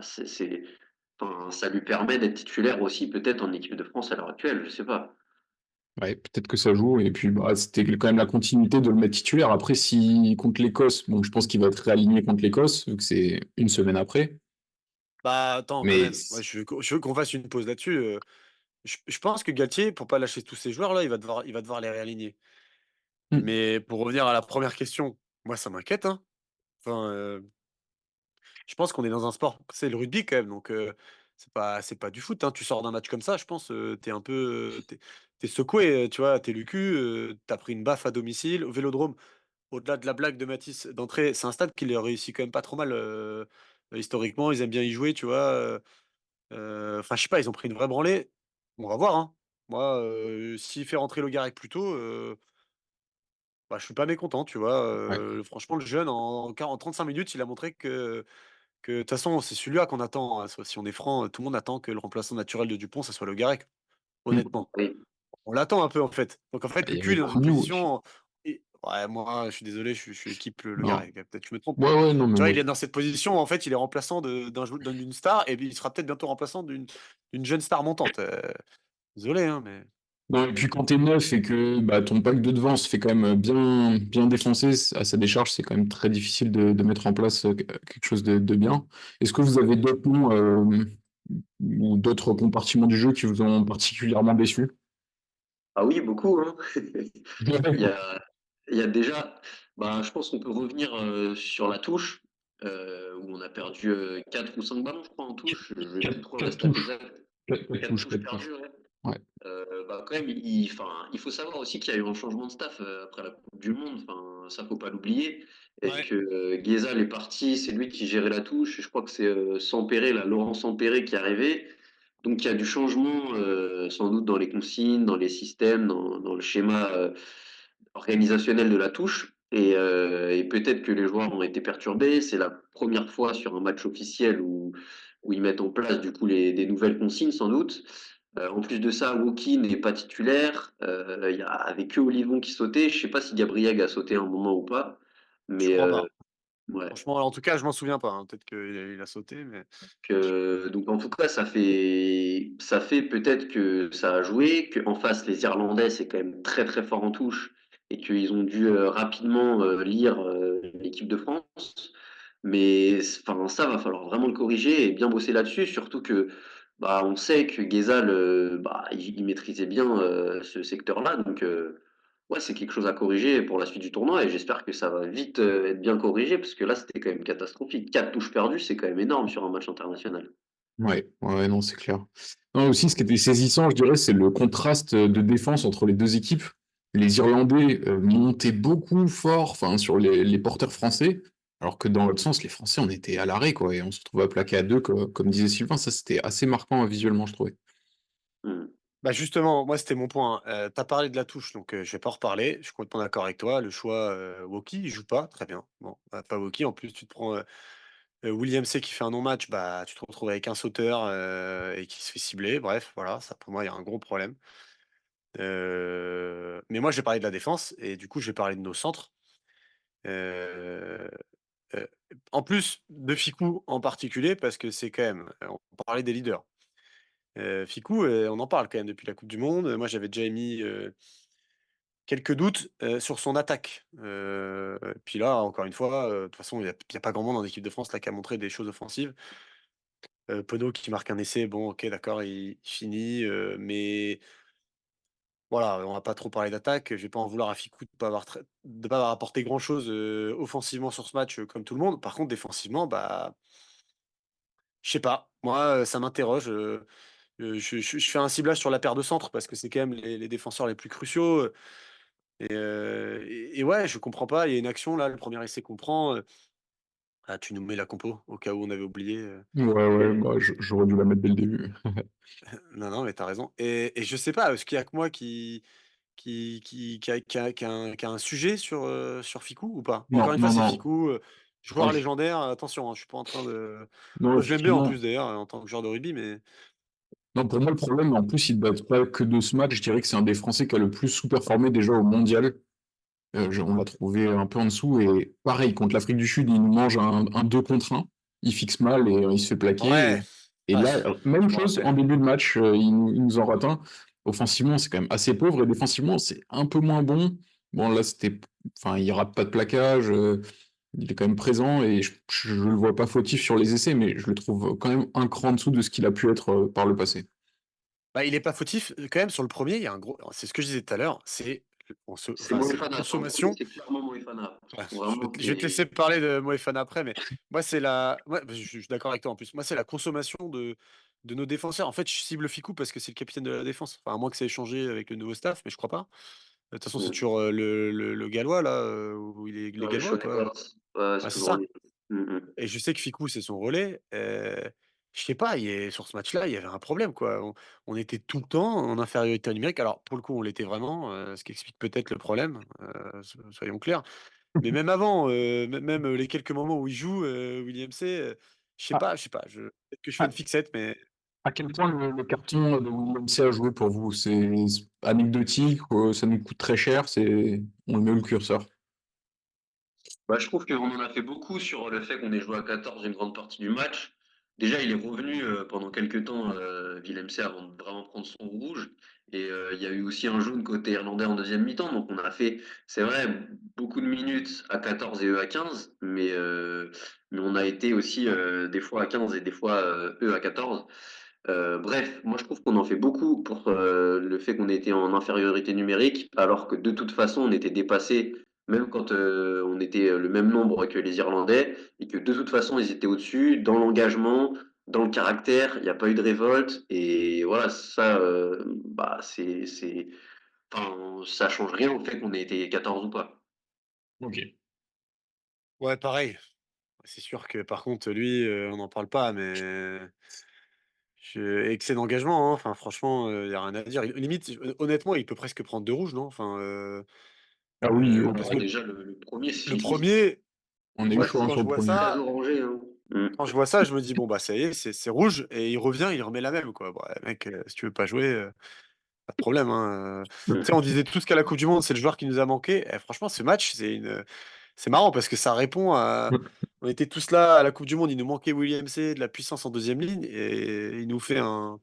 Speaker 3: enfin, ça lui permet d'être titulaire aussi peut-être en équipe de France à l'heure actuelle, je sais pas.
Speaker 1: Ouais, peut-être que ça joue. Et puis bah, c'était quand même la continuité de le mettre titulaire. Après, si contre l'Écosse, bon, je pense qu'il va être réaligné contre l'Écosse, vu que c'est une semaine après.
Speaker 2: Bah, attends, quand
Speaker 1: Mais
Speaker 2: même. Moi, je veux qu'on fasse une pause là-dessus. Je pense que Galtier, pour pas lâcher tous ces joueurs-là, il va devoir les réaligner.
Speaker 1: hmm,
Speaker 2: Mais pour revenir à la première question, moi, ça m'inquiète, hein. Enfin, je pense qu'on est dans un sport, c'est le rugby quand même, donc c'est pas du foot, hein. Tu sors d'un match comme ça, je pense, tu un peu, tu secoué, tu vois? Tu le cul, tu pris une baffe à domicile. Au Vélodrome, au-delà de la blague de Matisse d'entrée, c'est un stade qui leur réussit quand même pas trop mal, historiquement, ils aiment bien y jouer, tu vois? Enfin, je sais pas, ils ont pris une vraie branlée. On va voir, hein. Moi, s'il fait rentrer Le Garec plus tôt, bah, je suis pas mécontent, tu vois?
Speaker 1: ouais.
Speaker 2: Franchement, le jeune, en 35 minutes, il a montré que de toute façon, c'est celui-là qu'on attend, hein. Si on est franc, tout le monde attend que le remplaçant naturel de Dupont, ça soit Le Garec,
Speaker 1: Hmm.
Speaker 2: honnêtement.
Speaker 3: Oui.
Speaker 2: On l'attend un peu, en fait. Donc en
Speaker 1: Bah,
Speaker 2: fait,
Speaker 1: il y
Speaker 2: Lucu, il
Speaker 1: avait
Speaker 2: est dans une
Speaker 1: Cougnou aussi.
Speaker 2: position et ouais, moi, je suis désolé, je suis équipe Le
Speaker 1: Non.
Speaker 2: Garec. Peut-être que je me trompe,
Speaker 1: Ouais,
Speaker 2: mais
Speaker 1: ouais, non, mais
Speaker 2: tu vois,
Speaker 1: moi.
Speaker 2: il est dans cette position, en fait, il est remplaçant d'une star et puis il sera peut-être bientôt remplaçant d'une jeune star montante. Désolé, hein, mais
Speaker 1: Non, et puis quand t'es neuf et que bah, ton pack de devant se fait quand même bien, bien défoncer à sa décharge, c'est quand même très difficile de mettre en place quelque chose de bien. Est-ce que vous avez d'autres noms ou d'autres compartiments du jeu qui vous ont particulièrement déçu?
Speaker 3: Ah oui, beaucoup, hein. Il y
Speaker 1: Ouais.
Speaker 3: a il y a déjà bah, je pense qu'on peut revenir, sur la touche, où on a perdu, 4 ou 5 ballons, je crois, en touche. Je vais plus trop la
Speaker 1: Quatre
Speaker 3: stat
Speaker 1: touches.
Speaker 3: exacte.
Speaker 1: Quatre
Speaker 3: 4
Speaker 1: touches,
Speaker 3: touches
Speaker 1: 4 touches.
Speaker 3: perdues, ouais.
Speaker 1: Ouais.
Speaker 3: Bah, quand même, enfin, il faut savoir aussi qu'il y a eu un changement de staff, après la coupe du monde, enfin, ça faut pas l'oublier et
Speaker 2: ouais.
Speaker 3: que, Ghezzal est parti, c'est lui qui gérait la touche et je crois que c'est, Sampéré, là, Laurent Sampéré qui est arrivé. Donc il y a du changement, sans doute dans les consignes, dans les systèmes, dans le schéma, organisationnel de la touche et peut-être que les joueurs ont été perturbés. C'est la première fois sur un match officiel où ils mettent en place du coup des nouvelles consignes sans doute. En plus de ça, Woki n'est pas titulaire. Il y avait que Olivon qui sautait. Je sais pas si Gabriel a sauté un moment ou pas,
Speaker 2: Je
Speaker 3: mais
Speaker 2: crois pas.
Speaker 3: ouais.
Speaker 2: Franchement, en tout cas, je m'en souviens pas, hein. Peut-être qu'il a sauté, mais
Speaker 3: Donc en tout cas, ça fait peut-être que ça a joué, qu'en face, les Irlandais, c'est quand même très très fort en touche et qu'ils ont dû rapidement lire l'équipe de France. Mais enfin, ça va falloir vraiment le corriger et bien bosser là-dessus, surtout que bah, on sait que Ghezal, bah, il maîtrisait bien ce secteur-là. Donc ouais, c'est quelque chose à corriger pour la suite du tournoi et j'espère que ça va vite être bien corrigé parce que là, c'était quand même catastrophique. 4 touches perdues, c'est quand même énorme sur un match international.
Speaker 1: Ouais, ouais, non, c'est clair. Non, aussi, ce qui était saisissant, je dirais, c'est le contraste de défense entre les deux équipes. Les Irlandais montaient beaucoup fort, enfin, sur les porteurs français, alors que dans l'autre sens, les Français, on était à l'arrêt, quoi, et on se retrouvait à plaquer à deux, comme disait Sylvain. Ça, c'était assez marquant visuellement, je trouvais.
Speaker 3: Hmm.
Speaker 2: bah, justement, moi, c'était mon point. Tu as parlé de la touche, donc je vais pas en reparler. Je suis complètement d'accord avec toi. Le choix, Woki, il joue pas, très bien. Bon, bah, pas Woki. En plus, tu te prends William C qui fait un non-match, bah, tu te retrouves avec un sauteur et qui se fait cibler. Bref, voilà, ça pour moi, il y a un gros problème. Mais moi, j'ai parlé de la défense et du coup, je vais parler de nos centres. Euh, euh, En plus de Ficou en particulier, parce que c'est quand même, on parlait des leaders. Ficou, on en parle quand même depuis la Coupe du Monde. Moi, j'avais déjà émis quelques doutes sur son attaque. Puis là, encore une fois, de toute façon, il y a pas grand monde en équipe de France là, qui a montré des choses offensives. Penaud qui marque un essai, bon, ok, d'accord, il finit, mais voilà, on va pas trop parler d'attaque. Je vais pas en vouloir à Ficou de pas avoir apporté grand-chose offensivement sur ce match, comme tout le monde. Par contre, défensivement, bah, je sais pas. Moi, ça m'interroge. Je fais un ciblage sur la paire de centres parce que c'est quand même les défenseurs les plus cruciaux. Et ouais, je comprends pas. Il y a une action là, le premier essai qu'on prend. Ah, tu nous mets la compo au cas où on avait oublié.
Speaker 1: Ouais, ouais, bah, j'aurais dû la mettre dès le début.
Speaker 2: Non, non, mais t'as raison. Et je sais pas, est-ce qu'il y a que moi qui a un sujet sur Ficou ou pas?
Speaker 1: Non,
Speaker 2: Encore une fois,
Speaker 1: non,
Speaker 2: c'est
Speaker 1: non.
Speaker 2: Ficou,
Speaker 1: Ouais,
Speaker 2: joueur légendaire. Attention, hein, je suis pas en train de.
Speaker 1: non,
Speaker 2: Moi, je l'aime bien en
Speaker 1: effectivement.
Speaker 2: plus d'ailleurs en tant que joueur de rugby, mais
Speaker 1: Non, pour moi, le problème, en plus, il ne date pas que de ce match. Je dirais que c'est un des Français qui a le plus sous-performé déjà au mondial. On l'a trouvé un peu en dessous. Et pareil, contre l'Afrique du Sud, il nous mange un 2 contre un. Il fixe mal et il se fait plaquer.
Speaker 2: ouais,
Speaker 1: Et
Speaker 2: ouais,
Speaker 1: là, même
Speaker 2: je me
Speaker 1: chose en
Speaker 2: rappelle.
Speaker 1: début de match, il nous en rate un. Offensivement, c'est quand même assez pauvre. Et défensivement, c'est un peu moins bon. Bon, là, enfin, il rate pas de plaquage. Il est quand même présent et je ne le vois pas fautif sur les essais, mais je le trouve quand même un cran en dessous de ce qu'il a pu être par le passé.
Speaker 2: Bah, il est pas fautif, quand même sur le premier il y a un gros c'est ce que je disais tout à l'heure,
Speaker 3: C'est
Speaker 2: c'est la
Speaker 3: Moefana. Sur le premier,
Speaker 2: consommation.
Speaker 3: c'est clairement Moefana. Je
Speaker 2: Ouais,
Speaker 3: trouve vraiment
Speaker 2: je vais te laisser parler de Moefana après, mais moi, je suis d'accord avec toi en plus. Moi, c'est la consommation de nos défenseurs. En fait, je cible Ficou parce que c'est le capitaine de la défense. Enfin, à moins que ça ait changé avec le nouveau staff, mais je crois pas. De toute façon, c'est
Speaker 3: Mm.
Speaker 2: toujours le Gallois, là, où il est les
Speaker 3: Ouais,
Speaker 2: Gallois,
Speaker 3: Sean
Speaker 2: quoi.
Speaker 3: Edwards. Ouais, c'est
Speaker 2: Ouais, c'est
Speaker 3: toujours
Speaker 2: ça.
Speaker 3: lui. Mm, mm.
Speaker 2: Et je sais que Ficou, c'est son relais. Je sais pas, sur ce match-là, il y avait un problème, quoi. On était tout le temps en infériorité numérique. Alors, pour le coup, on l'était vraiment, ce qui explique peut-être le problème, soyons clairs. Mais même avant, même les quelques moments où il joue, William C,
Speaker 1: Ah,
Speaker 2: je sais pas, peut-être que je fais une
Speaker 1: ah,
Speaker 2: fixette, mais
Speaker 1: à quel point le carton de William C a joué pour vous? C'est anecdotique, ça nous coûte très cher, on le met où le curseur?
Speaker 3: Bah, je trouve qu'on en a fait beaucoup sur le fait qu'on ait joué à 14 une grande partie du match. Déjà, il est revenu pendant quelques temps, Willem C, avant de vraiment prendre son rouge. Et il y a eu aussi un jaune côté irlandais en deuxième mi-temps. Donc, on a fait, c'est vrai, beaucoup de minutes à 14 et eux à 15. Mais on a été aussi des fois à 15 et des fois eux à 14. Bref, moi je trouve qu'on en fait beaucoup pour le fait qu'on était en infériorité numérique, alors que de toute façon on était dépassé, même quand on était le même nombre que les Irlandais, et que de toute façon ils étaient au-dessus dans l'engagement, dans le caractère, il n'y a pas eu de révolte, et voilà, ça, bah, enfin, ça change rien au fait qu'on ait été 14 ou pas.
Speaker 1: Ok.
Speaker 2: ouais, pareil. C'est sûr que par contre, lui, on n'en parle pas, mais excès d'engagement, hein. Enfin, franchement, il y a rien à dire. Limite, honnêtement, il peut presque prendre 2 rouges, non? Enfin,
Speaker 1: Ah oui,
Speaker 3: Ah
Speaker 2: parce
Speaker 3: ouais,
Speaker 2: que
Speaker 3: déjà le premier,
Speaker 2: le
Speaker 3: c'est
Speaker 2: premier,
Speaker 1: on est eu
Speaker 2: moi,
Speaker 1: chaud hein,
Speaker 2: quand
Speaker 1: sur
Speaker 2: je
Speaker 1: le
Speaker 2: vois
Speaker 1: premier.
Speaker 3: très
Speaker 2: ça,
Speaker 3: orangé, hein.
Speaker 2: Quand je vois ça, je me dis: «Bon, bah, ça y est, c'est rouge» et il revient, il remet la même, quoi. Bah, mec, si tu veux pas jouer, pas de problème, hein, tu sais, on disait tous qu'à la coupe du monde, c'est le joueur qui nous a manqué. Eh franchement, ce match, c'est marrant parce que ça répond à on était tous là à la coupe du monde, il nous manquait William C, de la puissance en deuxième ligne et il nous fait un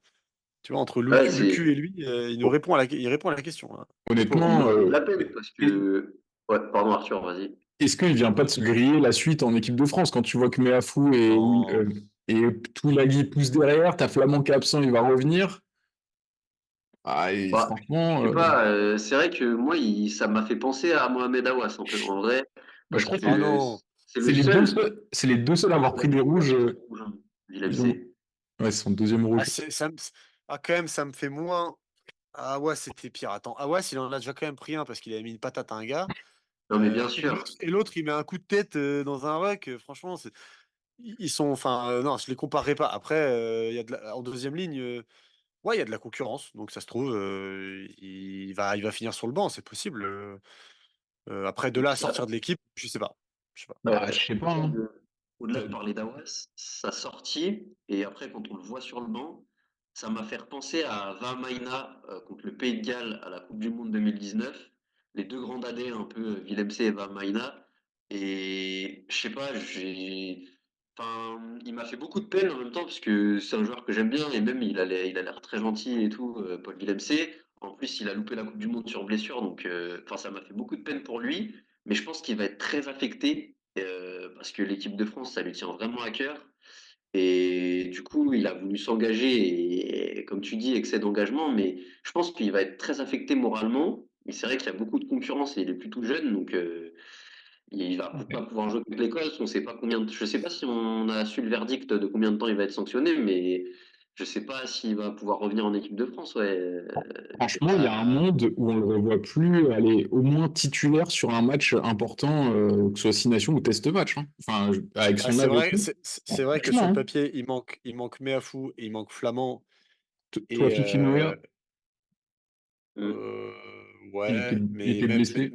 Speaker 2: tu vois, entre
Speaker 3: Ouais,
Speaker 2: Lucu et lui, il répond à la question, hein, le pauvre.
Speaker 1: Honnêtement,
Speaker 3: moi, ça me fait de la peine parce
Speaker 1: et
Speaker 3: que. Ouais, pardon Arthur, vas-y.
Speaker 1: est-ce qu'il vient pas de se griller la suite en équipe de France quand tu vois que Meafou
Speaker 2: Non.
Speaker 1: et Toulagi poussent derrière, t'as Flamand qui est absent, il va revenir. Ah, et
Speaker 3: Bah, je
Speaker 1: franchement,
Speaker 3: sais pas, c'est vrai que moi, ça m'a fait penser à Mohamed Aouas un peu, en vrai,
Speaker 1: bah, je
Speaker 3: parce
Speaker 1: crois que
Speaker 2: Ah
Speaker 3: que
Speaker 2: non!
Speaker 3: c'est le seul.
Speaker 1: c'est les deux seuls à avoir
Speaker 3: Ouais,
Speaker 1: pris des
Speaker 3: ouais,
Speaker 1: rouges.
Speaker 3: c'est son rouge, hein, Villemc.
Speaker 1: Ils ont, ouais, c'est son deuxième
Speaker 2: Ah
Speaker 1: rouge.
Speaker 2: c'est ça me quand même, ça me fait moins ah ouais, c'était pire. Attends, Aouas, il en a déjà quand même pris un parce qu'il avait mis une patate à un gars,
Speaker 3: Non, mais bien
Speaker 2: et
Speaker 3: sûr.
Speaker 2: l'autre, il met un coup de tête, dans un ruck, franchement, ils sont enfin, non, je les comparerai pas. Après, il y a de la en deuxième ligne, ouais, il y a de la concurrence, donc ça se trouve, il va finir sur le banc, c'est possible, après de
Speaker 3: Et
Speaker 2: là à
Speaker 3: puis,
Speaker 2: sortir de l'équipe, je sais pas, je sais pas.
Speaker 1: Bah, je sais pas,
Speaker 3: au-delà
Speaker 1: hein.
Speaker 3: de, au-delà de parler d'Aouas, sa sortie, et après, quand on le voit sur le banc, ça m'a fait repenser à Vamaina contre le Pays de Galles à la Coupe du Monde 2019. Les deux grands dadais, un peu Villemc et Vamaina. Et je sais pas, enfin, il m'a fait beaucoup de peine en même temps, parce que c'est un joueur que j'aime bien, et même il a l'air très gentil et tout, Paul Villemc. En plus, il a loupé la Coupe du Monde sur blessure, donc enfin, ça m'a fait beaucoup de peine pour lui. Mais je pense qu'il va être très affecté parce que l'équipe de France, ça lui tient vraiment à cœur. Et du coup, il a voulu s'engager, et comme tu dis, excès d'engagement, mais je pense qu'il va être très affecté moralement. Et c'est vrai qu'il y a beaucoup de concurrence et il est plutôt jeune, donc il va pas pouvoir jouer contre l'Écosse. On sait pas combien je sais pas si on a su le verdict de combien de temps il va être sanctionné, mais je sais pas s'il va pouvoir revenir en équipe de France. Ouais, c'est
Speaker 1: Franchement, il y a un
Speaker 3: pas.
Speaker 1: monde où on ne le revoit plus aller au moins titulaire sur un match important, que ce soit Six Nations ou Test Match, hein. Enfin, avec
Speaker 2: Ah,
Speaker 1: son âge et tout.
Speaker 2: c'est vrai que sur
Speaker 1: Franchement,
Speaker 2: le
Speaker 1: hein.
Speaker 2: papier, il manque Meafou et il manque Flamand
Speaker 1: Toi,
Speaker 2: et
Speaker 1: Fifi Noé,
Speaker 3: Hmm.
Speaker 2: ouais,
Speaker 1: il
Speaker 2: mais
Speaker 1: était
Speaker 2: même
Speaker 1: blessé.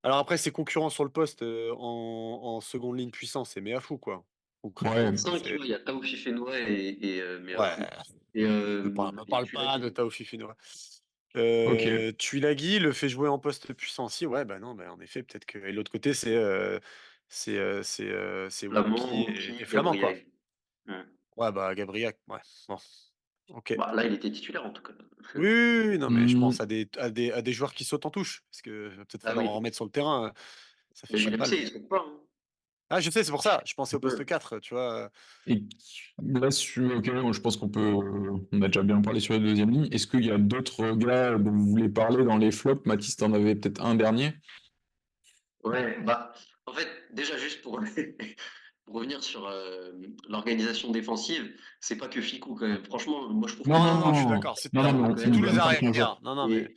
Speaker 2: alors après ses concurrents sur le poste, en seconde ligne puissance, c'est Meafou, quoi,
Speaker 1: Ouais,
Speaker 2: concrètement.
Speaker 3: 5, tu
Speaker 2: C'est
Speaker 3: vois, il y a Taoufiq Fenoua et Meafou.
Speaker 2: ouais,
Speaker 3: Et,
Speaker 2: me
Speaker 3: et
Speaker 2: parle pas de
Speaker 3: Tulagi.
Speaker 2: Taoufik Finois.
Speaker 1: ok.
Speaker 2: Tuilagi le fait jouer en poste puissant aussi, ouais, bah, non, bah, en effet, peut-être que et l'autre côté, c'est
Speaker 3: Flamand,
Speaker 2: Wouki
Speaker 3: Wauki,
Speaker 2: et Flamand, quoi.
Speaker 3: Gabriel. Hmm.
Speaker 2: Ouais, bah, Gabriac, ouais, bon, OK.
Speaker 3: Bah, là, il était titulaire en tout cas.
Speaker 2: Oui, oui, oui, non, mais je pense
Speaker 1: Hmm,
Speaker 2: à des joueurs qui sautent en touche, parce que va peut-être
Speaker 3: Ah
Speaker 2: falloir en
Speaker 3: oui.
Speaker 2: remettre sur le terrain, ça fait
Speaker 3: Mais
Speaker 2: pas de
Speaker 3: Villemc,
Speaker 2: mal.
Speaker 3: il saute pas, hein.
Speaker 2: Ah, je sais, c'est pour ça, je pensais au
Speaker 3: Ouais.
Speaker 2: poste 4, tu vois?
Speaker 1: et là, ok, bon, je pense on a déjà bien parlé sur la deuxième ligne. Est-ce qu'il y a d'autres gars dont vous voulez parler dans les flops? Mathis, t'en avais peut-être un dernier?
Speaker 3: Ouais, bah, en fait, déjà, juste pour, pour revenir sur l'organisation défensive, c'est pas que Ficou quand même. Franchement, moi, je trouve
Speaker 1: Non,
Speaker 3: que
Speaker 2: Non,
Speaker 1: non,
Speaker 2: non, non, je suis
Speaker 1: non,
Speaker 2: d'accord, c'est
Speaker 1: non, non,
Speaker 3: il
Speaker 1: mais
Speaker 3: est
Speaker 1: on,
Speaker 3: quand
Speaker 2: c'est
Speaker 1: on
Speaker 2: tous
Speaker 3: même.
Speaker 2: les
Speaker 1: donne pas son
Speaker 2: arrières.
Speaker 1: jour.
Speaker 2: Non, non, mais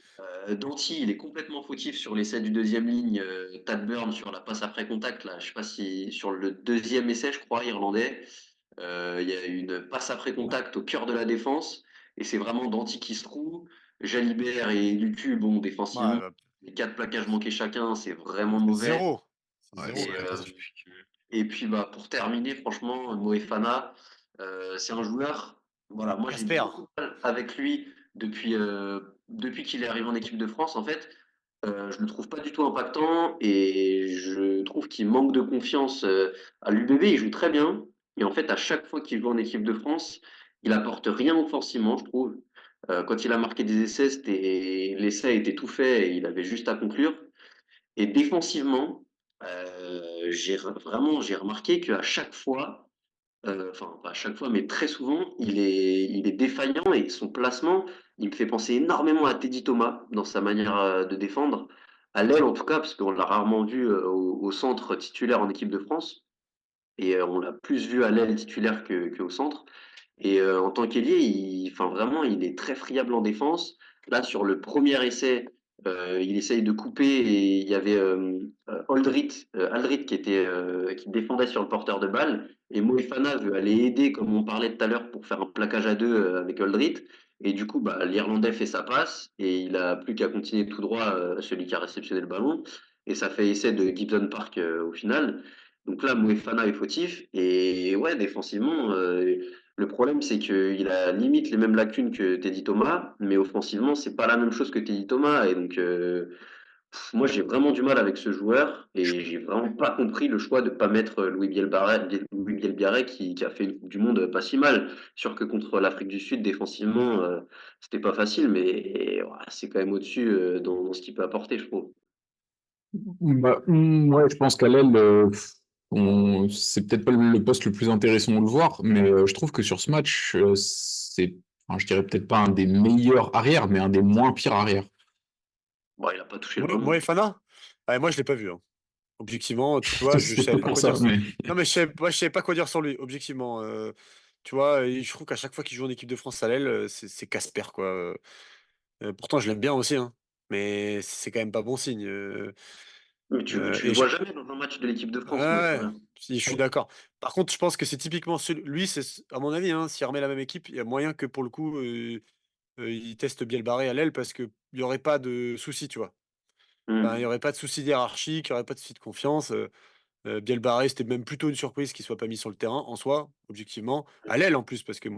Speaker 3: Et Danty, il est complètement fautif sur l'essai du deuxième ligne. Tad Burn sur la passe après contact, là, je sais pas si sur le deuxième essai, je crois, irlandais, il y a une passe après contact au cœur de la défense. Et c'est vraiment Danty qui se trouve. Jalibert et Lucu, bon,
Speaker 2: ouais,
Speaker 3: défensivement,
Speaker 2: bah,
Speaker 3: les 4 plaquages manqués chacun, c'est vraiment
Speaker 2: c'est
Speaker 3: mauvais.
Speaker 2: 0. C'est
Speaker 1: Ouais,
Speaker 2: 0
Speaker 3: Et,
Speaker 1: c'est
Speaker 2: même.
Speaker 1: catastrophique.
Speaker 3: bah, pour terminer, franchement, Moefana, c'est un joueur. Voilà, moi j'ai
Speaker 2: Casper.
Speaker 3: beaucoup de mal avec lui depuis qu'il est arrivé en équipe de France. En fait, je le trouve pas du tout impactant et je trouve qu'il manque de confiance. À l'UBB, il joue très bien. Et en fait, à chaque fois qu'il joue en équipe de France, il apporte rien offensivement, je trouve. Quand il a marqué des essais, l'essai était tout fait et il avait juste à conclure. Et défensivement, j'ai remarqué qu'à chaque fois, enfin pas à chaque fois, mais très souvent, il est défaillant et son placement, il me fait penser énormément à Teddy Thomas dans sa manière de défendre, à l'aile en tout cas, parce qu'on l'a rarement vu au centre titulaire en équipe de France, et on l'a plus vu à l'aile titulaire qu'au centre. Et en tant qu'ailier, enfin, vraiment, il est très friable en défense. Là, sur le premier essai, il essaye de couper et il y avait Aldrit qui défendait sur le porteur de balle. Et Moefana veut aller aider, comme on parlait tout à l'heure, pour faire un plaquage à deux avec Aldrit. Et du coup, bah, l'Irlandais fait sa passe et il a plus qu'à continuer tout droit, celui qui a réceptionné le ballon. Et ça fait essai de Gibson Park au final. Donc là, Moefana est fautif et ouais, défensivement, le problème, c'est qu'il a limite les mêmes lacunes que Teddy Thomas, mais offensivement, c'est pas la même chose que Teddy Thomas et donc moi, j'ai vraiment du mal avec ce joueur et j'ai vraiment pas compris le choix de pas mettre Louis Bielbarré qui a fait une Coupe du Monde pas si mal. Sûr que contre l'Afrique du Sud, défensivement, c'était pas facile, mais ouais, c'est quand même au-dessus dans ce qu'il peut apporter, je trouve.
Speaker 1: Bah, ouais, je pense qu'à l'aile, c'est peut-être pas le poste le plus intéressant de le voir, mais je trouve que sur ce match, enfin, je dirais peut-être pas un des meilleurs arrières, mais un des moins pires arrières.
Speaker 3: Bon, il a pas touché le ballon.
Speaker 2: Moefana? Ah, moi, je l'ai pas vu, hein. Objectivement, tu vois, je
Speaker 1: C'est pas
Speaker 2: savais pas
Speaker 1: pour
Speaker 2: quoi
Speaker 1: ça,
Speaker 2: dire.
Speaker 1: mais
Speaker 2: Non, mais je savais pas quoi dire sur lui, objectivement. Tu vois, et je trouve qu'à chaque fois qu'il joue en équipe de France à l'aile, c'est Casper, quoi. Pourtant, je l'aime bien aussi, hein. Mais c'est quand même pas bon signe.
Speaker 3: Mais tu le
Speaker 2: Et
Speaker 3: vois jamais dans un match de l'équipe de
Speaker 2: ouais,
Speaker 3: France,
Speaker 2: ouais,
Speaker 3: Moefana.
Speaker 2: si, je suis d'accord. Par contre, je pense que c'est typiquement lui, à mon avis, hein, s'il remet la même équipe, il y a moyen que pour le coup, il teste Bielbarré à l'aile parce qu'il y aurait pas de souci, tu vois. Enfin, il y
Speaker 3: Hmm.
Speaker 2: aurait pas de souci hiérarchique, il y aurait pas de souci de confiance. Bielbarré, c'était même plutôt une surprise qu'il soit pas mis sur le terrain, en soi, objectivement. À l'aile, en plus, parce que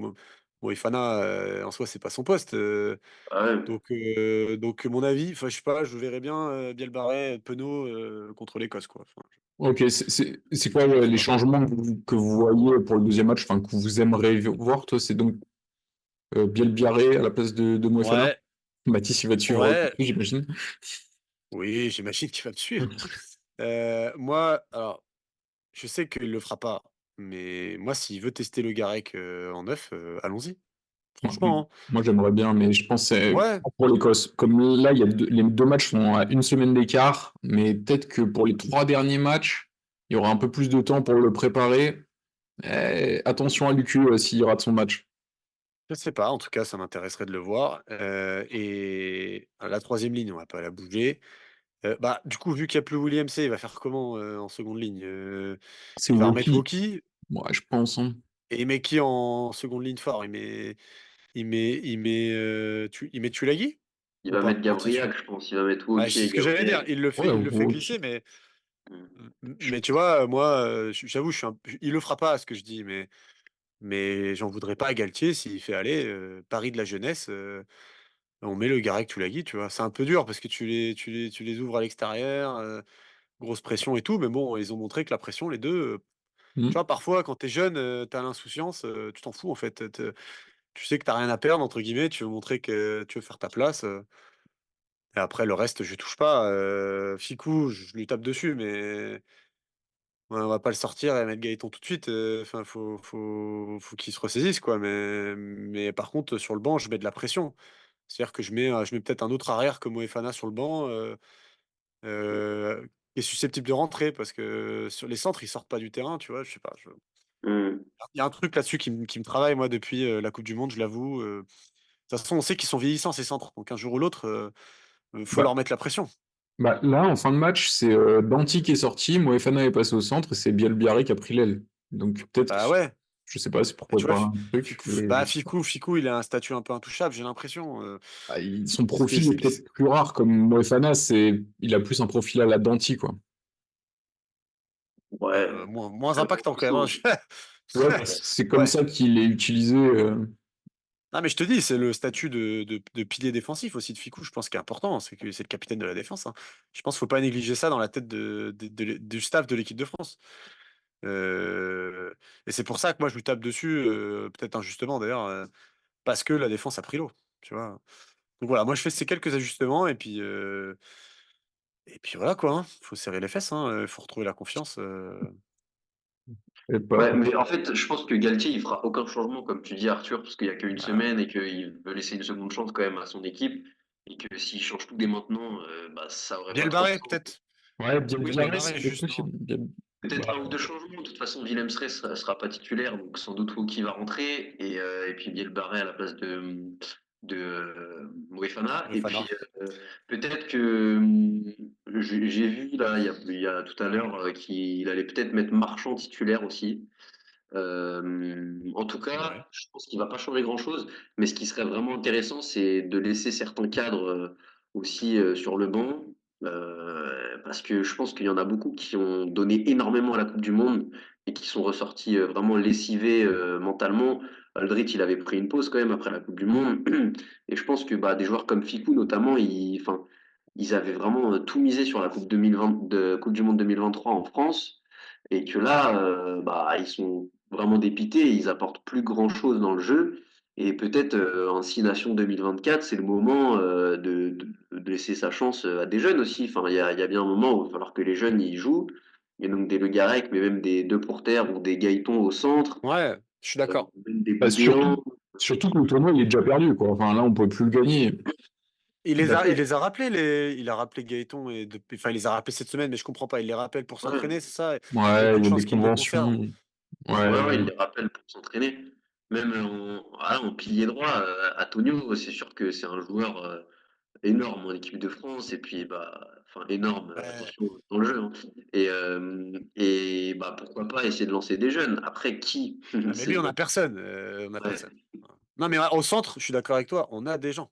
Speaker 2: Moefana, en soi, c'est pas son poste.
Speaker 3: Ah ouais.
Speaker 2: Donc mon avis, enfin, je sais pas, je verrais bien, Bielbarré, Penaud, contre l'Écosse, quoi. Enfin,
Speaker 1: ok, c'est quoi
Speaker 2: je sais
Speaker 1: les
Speaker 2: pas.
Speaker 1: changements que vous voyez pour le deuxième match, enfin que vous aimeriez voir, toi, c'est donc Biel Biarré à la place de Moefana?
Speaker 2: Ouais,
Speaker 1: Mathis, il va te suivre
Speaker 2: ouais,
Speaker 1: là-dessus, j'imagine.
Speaker 2: oui, j'imagine qu'il va me suivre. Moi, alors, je sais qu'il le fera pas, mais moi, s'il veut tester le Garec, en neuf, allons-y.
Speaker 1: Moi,
Speaker 2: Franchement, hein.
Speaker 1: moi, j'aimerais bien, mais je pense que c'est
Speaker 2: Ouais,
Speaker 1: pour l'Écosse. Comme là, les deux matchs sont à une semaine d'écart, mais peut-être que pour les trois derniers matchs, il y aura un peu plus de temps pour le préparer. Attention à Lucu s'il rate son match.
Speaker 2: je sais pas, en tout cas, ça m'intéresserait de le voir, et la troisième ligne, on va pas la bouger. Bah, du coup, vu qu'il y a plus William C, il va faire comment, en seconde ligne?
Speaker 1: C'est
Speaker 2: Il va remettre
Speaker 1: Woki.
Speaker 2: Woki
Speaker 1: Ouais, je pense, hein.
Speaker 2: et il met qui en seconde ligne fort? Il met Tulagi
Speaker 3: Il
Speaker 2: ou
Speaker 3: va mettre
Speaker 2: pas?
Speaker 3: Gabriel, je pense. Il va mettre
Speaker 2: Ah,
Speaker 3: Woki
Speaker 2: c'est
Speaker 3: et
Speaker 2: ce que j'allais dire,
Speaker 3: Gabriel.
Speaker 1: Ouais,
Speaker 2: il le fait glisser,
Speaker 1: Woki.
Speaker 2: mais
Speaker 3: Hmm.
Speaker 2: mais tu vois, moi, j'avoue, il le fera pas, ce que je dis, mais j'en voudrais pas à Galtier s'il fait aller, Paris de la jeunesse, on met le Garec Tulagi, tu vois? C'est un peu dur parce que tu les ouvres à l'extérieur, grosse pression et tout, mais bon, ils ont montré que la pression, les 2. Tu
Speaker 1: Hmm.
Speaker 2: vois, parfois, quand tu es jeune, tu as l'insouciance, tu t'en fous, en fait. Tu sais que tu as rien à perdre, entre guillemets, tu veux montrer que tu veux faire ta place, et après le reste, je touche pas. Ficou, je lui tape dessus, mais ouais, on va pas le sortir et mettre Gaëtan tout de suite, enfin, faut qu'il se ressaisisse, quoi, mais par contre, sur le banc, je mets de la pression. C'est-à-dire que je mets peut-être un autre arrière comme Moefana sur le banc, qui est susceptible de rentrer parce que sur les centres, ils sortent pas du terrain, tu vois? Je sais pas,
Speaker 3: Hmm.
Speaker 2: il y a un truc là-dessus qui me travaille, moi, depuis, la coupe du monde, je l'avoue, de toute façon, on sait qu'ils sont vieillissants, ces centres, donc un jour ou l'autre, faut
Speaker 1: Bah,
Speaker 2: leur mettre la pression.
Speaker 1: là, en fin de match, c'est Danti qui est sorti, Moefana est passé au centre et c'est Biel Biarré qui a pris l'aile. Donc peut-être,
Speaker 2: Bah, ouais,
Speaker 1: je sais pas, c'est
Speaker 2: bah,
Speaker 1: pourquoi
Speaker 2: tu vois,
Speaker 1: pas un truc, mais
Speaker 2: Ficou, il a un statut un peu intouchable, j'ai l'impression,
Speaker 1: ah, son
Speaker 2: c'était
Speaker 1: profil est peut-être plus rare, comme Moefana, il a plus un profil à la Danti, quoi.
Speaker 3: Ouais,
Speaker 2: moins
Speaker 3: c'est
Speaker 2: impactant quand même, hein.
Speaker 3: intéressant.
Speaker 1: Ouais, parce que c'est comme
Speaker 2: Ouais.
Speaker 1: ça qu'il est utilisé.
Speaker 2: Non, mais je te dis, c'est le statut de pilier défensif aussi de Ficou, je pense, qui est important, c'est que c'est le capitaine de la défense, hein. Je pense qu'il faut pas négliger ça dans la tête du staff de l'équipe de France. Heu et c'est pour ça que moi je lui tape dessus, peut-être injustement d'ailleurs, parce que la défense a pris l'eau, tu vois? Donc voilà, moi je fais ces quelques ajustements et puis voilà quoi, hein. Faut serrer les fesses, hein, faut retrouver la confiance,
Speaker 1: Et pas-
Speaker 3: Ouais, mais en fait, je pense que Galtier, il fera aucun changement, comme tu dis, Arthur, parce qu'il y a qu'une
Speaker 2: bah,
Speaker 3: semaine et qu'il veut laisser une seconde chance quand même à son équipe, et que s'il change tout dès maintenant, bah, ça aurait
Speaker 2: bien
Speaker 3: pas
Speaker 2: le
Speaker 3: trop de
Speaker 2: barrer
Speaker 3: sens.
Speaker 2: peut-être.
Speaker 1: Ouais, Biel
Speaker 3: Oui,
Speaker 2: Bien le
Speaker 1: Biarré,
Speaker 2: barrer
Speaker 1: c'est peut-être
Speaker 2: juste,
Speaker 1: possible.
Speaker 2: non?
Speaker 3: peut-être
Speaker 1: Bah,
Speaker 3: un ou deux changements. De toute façon, Willem sera pas titulaire, donc sans doute Woki va rentrer, et puis Biel Barré à la place de Moefana. Et puis
Speaker 2: Fofana.
Speaker 3: peut-être que j'ai vu là, il y a tout à l'heure qu'il allait peut-être mettre Marchand titulaire aussi. En tout
Speaker 2: Ouais.
Speaker 3: cas, je pense qu'il va pas changer grand-chose, mais ce qui serait vraiment intéressant, c'est de laisser certains cadres aussi sur le banc Parce que je pense qu'il y en a beaucoup qui ont donné énormément à la coupe du monde et qui sont ressortis, vraiment lessivés, mentalement. Aldrit, il avait pris une pause quand même après la coupe du monde et je pense que, bah, des joueurs comme Ficou notamment, ils avaient vraiment, tout misé sur la coupe du monde 2023 en France et que là, bah, ils sont vraiment dépités, ils apportent plus grand chose dans le jeu et peut-être, en 6 Nations 2024, c'est le moment, de laisser sa chance, à des jeunes aussi. Enfin, il y a bien un moment où il va falloir que les jeunes, ils jouent. Il y a donc des Le Garec, mais même des De Pourterre ou des Gaëton au centre,
Speaker 2: Ouais, je suis d'accord.
Speaker 3: même des
Speaker 1: Bah,
Speaker 3: Boudéan.
Speaker 1: surtout que le tournoi, il est déjà perdu, quoi. Enfin, là, on peut plus le gagner.
Speaker 2: Il
Speaker 3: Ouais,
Speaker 2: les a rappelés, il a rappelé Gaëton enfin, il les a rappelés cette semaine, mais je comprends pas. Il les rappelle pour
Speaker 3: ouais,
Speaker 2: s'entraîner, c'est ça? Il y a
Speaker 1: Ouais,
Speaker 2: aucune
Speaker 1: il y a
Speaker 2: chance
Speaker 1: des
Speaker 2: qu'il les conserve.
Speaker 1: conventions. Ouais,
Speaker 3: ouais, ouais,
Speaker 1: ouais.
Speaker 3: il les rappelle pour s'entraîner. Même en pilier droit, Antonio, c'est sûr que c'est un joueur, énorme en équipe de France et puis, bah, enfin énorme,
Speaker 2: Ouais.
Speaker 3: attention dans le jeu, hein et bah, pourquoi pas essayer de lancer des jeunes. Après qui?
Speaker 2: Ah, mais
Speaker 3: C'est
Speaker 2: lui, on
Speaker 3: le
Speaker 2: a personne. On a personne.
Speaker 3: ouais,
Speaker 2: Non, mais au centre, je suis d'accord avec toi, on a des gens.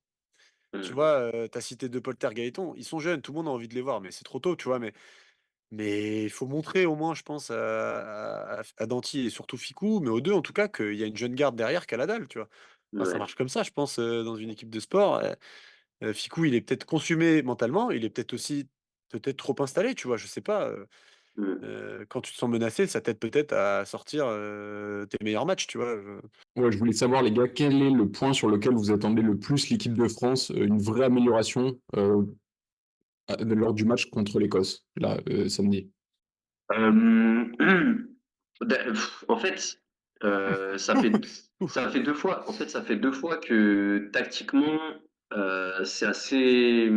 Speaker 2: Tu
Speaker 3: mmh,
Speaker 2: vois, tu as cité De Polter, Gaëton, ils sont jeunes, tout le monde a envie de les voir, mais c'est trop tôt, tu vois. Mais il faut montrer au moins, je pense, à Danty et surtout Ficou, mais aux deux en tout cas, qu'il y a une jeune garde derrière qui a la dalle, tu vois. Enfin, ça
Speaker 3: ouais,
Speaker 2: marche comme ça, je pense, dans une équipe de sport. Ficou, il est peut-être consumé mentalement, il est peut-être aussi peut-être trop installé, tu vois? Je sais pas,
Speaker 3: mmh.
Speaker 2: quand tu te sens menacé, ça t'aide peut-être à sortir, tes meilleurs matchs, tu vois?
Speaker 1: Ouais, je voulais savoir, les gars, quel est le point sur lequel vous attendez le plus l'équipe de France, une vraie amélioration lors du match contre l'Écosse, là, samedi?
Speaker 3: Hem, en fait,
Speaker 2: Ouf.
Speaker 3: ça fait 2 fois en fait, ça fait 2 fois que tactiquement, c'est assez,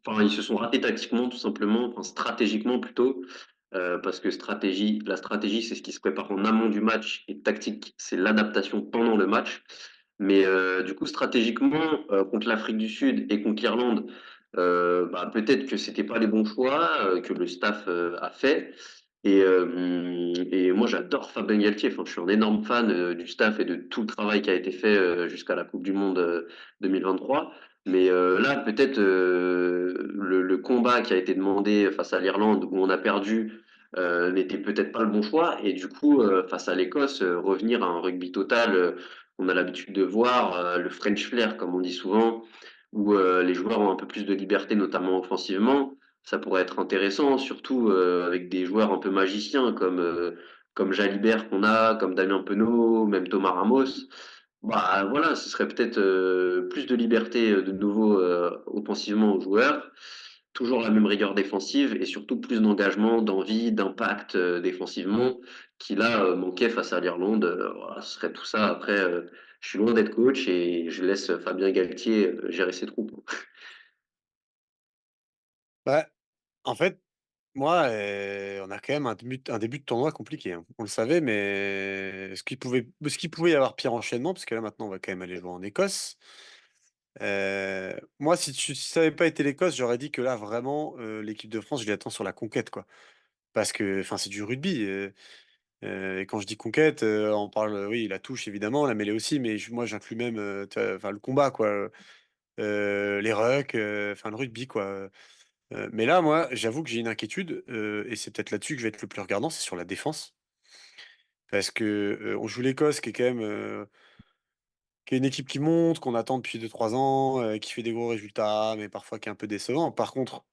Speaker 3: enfin, ils se sont ratés tactiquement tout simplement, enfin stratégiquement plutôt, parce que la stratégie, c'est ce qui se prépare en amont du match et tactique, c'est l'adaptation pendant le match. Mais, du coup stratégiquement, contre l'Afrique du Sud et contre l'Irlande, bah, peut-être que c'était pas les bons choix, que le staff, a fait et moi j'adore Fabien Galtier, enfin je suis un énorme fan, du staff et de tout le travail qui a été fait, jusqu'à la coupe du monde, 2023. Mais, là peut-être, le combat qui a été demandé face à l'Irlande où on a perdu, n'était peut-être pas le bon choix et du coup, face à l'Écosse, revenir à un rugby total, qu'on a l'habitude de voir, le French flair comme on dit souvent, où, les joueurs ont un peu plus de liberté notamment offensivement. Ça pourrait être intéressant, surtout, avec des joueurs un peu magiciens comme Jalibert qu'on a, comme Damien Penaud, même Thomas Ramos. Bah, voilà, ce serait peut-être, plus de liberté, de nouveau, offensivement aux joueurs. Toujours la même rigueur défensive et surtout plus d'engagement, d'envie, d'impact, défensivement qui là, manquait face à l'Irlande, voilà, ce serait tout ça. Après, je suis loin d'être coach et je laisse Fabien Galtier, gérer ses troupes.
Speaker 2: Bah, en fait, moi, on a quand même un début de tournoi compliqué, hein. On le savait, mais ce qu'il pouvait y avoir pire enchaînement, parce que là, maintenant, on va quand même aller jouer en Écosse. Moi, si ça avait pas été l'Écosse, j'aurais dit que là, vraiment, l'équipe de France, je l'attends sur la conquête, quoi. Parce que, enfin, c'est du rugby, et quand je dis conquête, on parle, oui, la touche évidemment, la mêlée aussi, mais moi, j'inclus même, tu vois, enfin, le combat, quoi, les rucks, enfin, le rugby, quoi. Mais là, moi, j'avoue que j'ai une inquiétude, et c'est peut-être là-dessus que je vais être le plus regardant, c'est sur la défense. Parce que, on joue l'Écosse qui est quand même, qui est une équipe qui monte, qu'on attend depuis 2 3 ans, qui fait des gros résultats, mais parfois qui est un peu décevant. Par contre,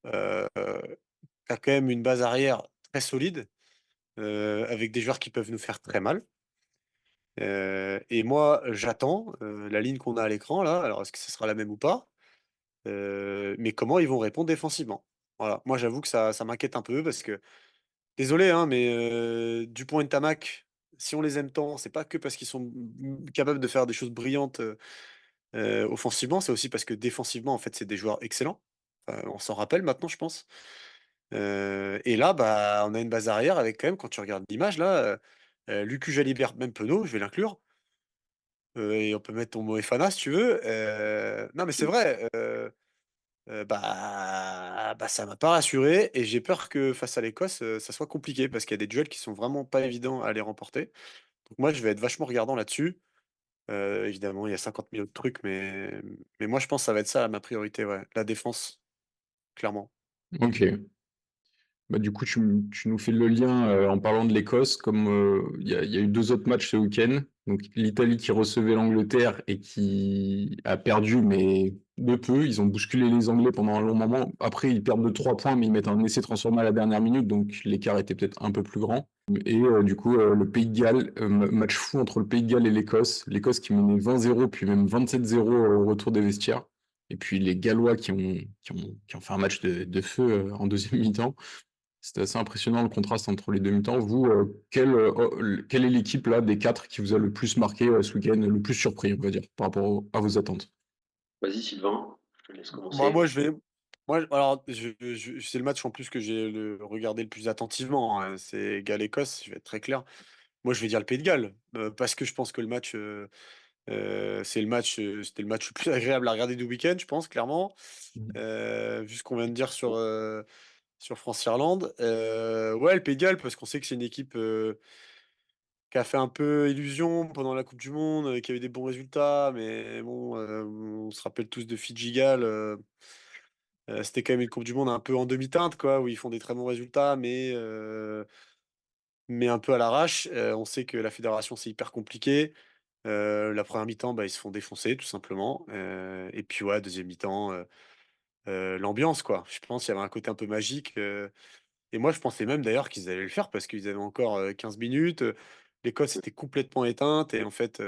Speaker 2: heu, tu as quand même une base arrière très solide, avec des joueurs qui peuvent nous faire très mal. Et moi, j'attends, la ligne qu'on a à l'écran là, alors est-ce que ce sera la même ou pas? Mais comment ils vont répondre défensivement? Voilà, moi j'avoue que ça m'inquiète un peu parce que désolé, hein, mais Dupont et Ntamack, si on les aime tant, c'est pas que parce qu'ils sont capables de faire des choses brillantes, offensivement, c'est aussi parce que défensivement, en fait, c'est des joueurs excellents. On s'en rappelle maintenant, je pense. Et là, bah, on a une base arrière avec quand même, quand tu regardes l'image là, Lucu Jalibert, même Penaud, je vais l'inclure, et on peut mettre ton Moefana si tu veux. Non mais c'est vrai, bah, ça m'a pas rassuré et j'ai peur que face à l'Écosse, ça soit compliqué parce qu'il y a des duels qui sont vraiment pas évidents à les remporter. Donc moi, je vais être vachement regardant là-dessus. Évidemment, il y a 50 000 autres trucs, mais moi, je pense que ça va être ça ma priorité, ouais, la défense, clairement.
Speaker 1: Ok. Bah, du coup, tu nous fais le lien en parlant de l'Écosse, comme il y a eu deux autres matchs ce week-end. Donc l'Italie qui recevait l'Angleterre et qui a perdu, mais de peu. Ils ont bousculé les Anglais pendant un long moment. Après, ils perdent de 3 points, mais ils mettent un essai transformé à la dernière minute, donc l'écart était peut-être un peu plus grand. Et du coup, le Pays de Galles, match fou entre le Pays de Galles et l'Écosse. L'Écosse qui menait 20-0, puis même 27-0 au retour des vestiaires. Et puis les Gallois qui ont fait un match de feu en deuxième mi-temps. C'était assez impressionnant le contraste entre les deux mi-temps. Vous, quelle est l'équipe là des quatre qui vous a le plus marqué ce week-end, le plus surpris, on va dire, par rapport à vos attentes?
Speaker 3: Vas-y, Sylvain, je te laisse
Speaker 2: Moi,
Speaker 3: commencer.
Speaker 2: je vais. Alors, c'est le match en plus que j'ai regardé le plus attentivement, hein. C'est Galles-Écosse, je vais être très clair. Moi, je vais dire le Pays de Galles, parce que je pense que le match, c'était le match le plus agréable à regarder du week-end, je pense, clairement.
Speaker 1: Mmh.
Speaker 2: Vu ce qu'on vient de dire sur France-Irlande. Ouais, le Pays de Galles, parce qu'on sait que c'est une équipe qui a fait un peu illusion pendant la Coupe du Monde, qui a eu des bons résultats, mais bon, on se rappelle tous de Fidji-Galles. C'était quand même une coupe du monde un peu en demi-teinte, quoi, où ils font des très bons résultats, mais un peu à l'arrache. On sait que la fédération, c'est hyper compliqué. La première mi-temps, bah, ils se font défoncer, tout simplement. Et puis, ouais, deuxième mi-temps, l'ambiance, quoi. Je pense qu'il y avait un côté un peu magique. Et moi, je pensais même d'ailleurs qu'ils allaient le faire parce qu'ils avaient encore 15 minutes. L'Écosse était complètement éteinte. Et en fait,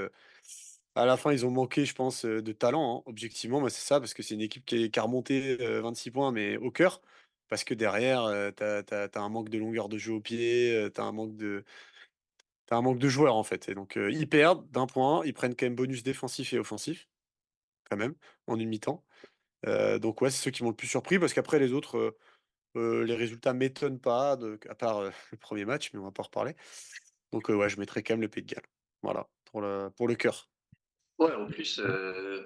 Speaker 2: à la fin, ils ont manqué, je pense, de talent, hein. Objectivement, moi, c'est ça, parce que c'est une équipe qui a remonté 26 points, mais au cœur. Parce que derrière, t'as un manque de longueur de jeu au pied, t'as un manque de joueurs, en fait. Et donc, ils perdent d'un point, ils prennent quand même bonus défensif et offensif, quand même, en une mi-temps. Donc, ouais, c'est ceux qui m'ont le plus surpris, parce qu'après, les autres, les résultats m'étonnent pas, à part le premier match, mais on va pas en reparler. Donc, ouais, je mettrais quand même le Pays de Galles. Voilà, pour le cœur.
Speaker 3: Ouais, en plus,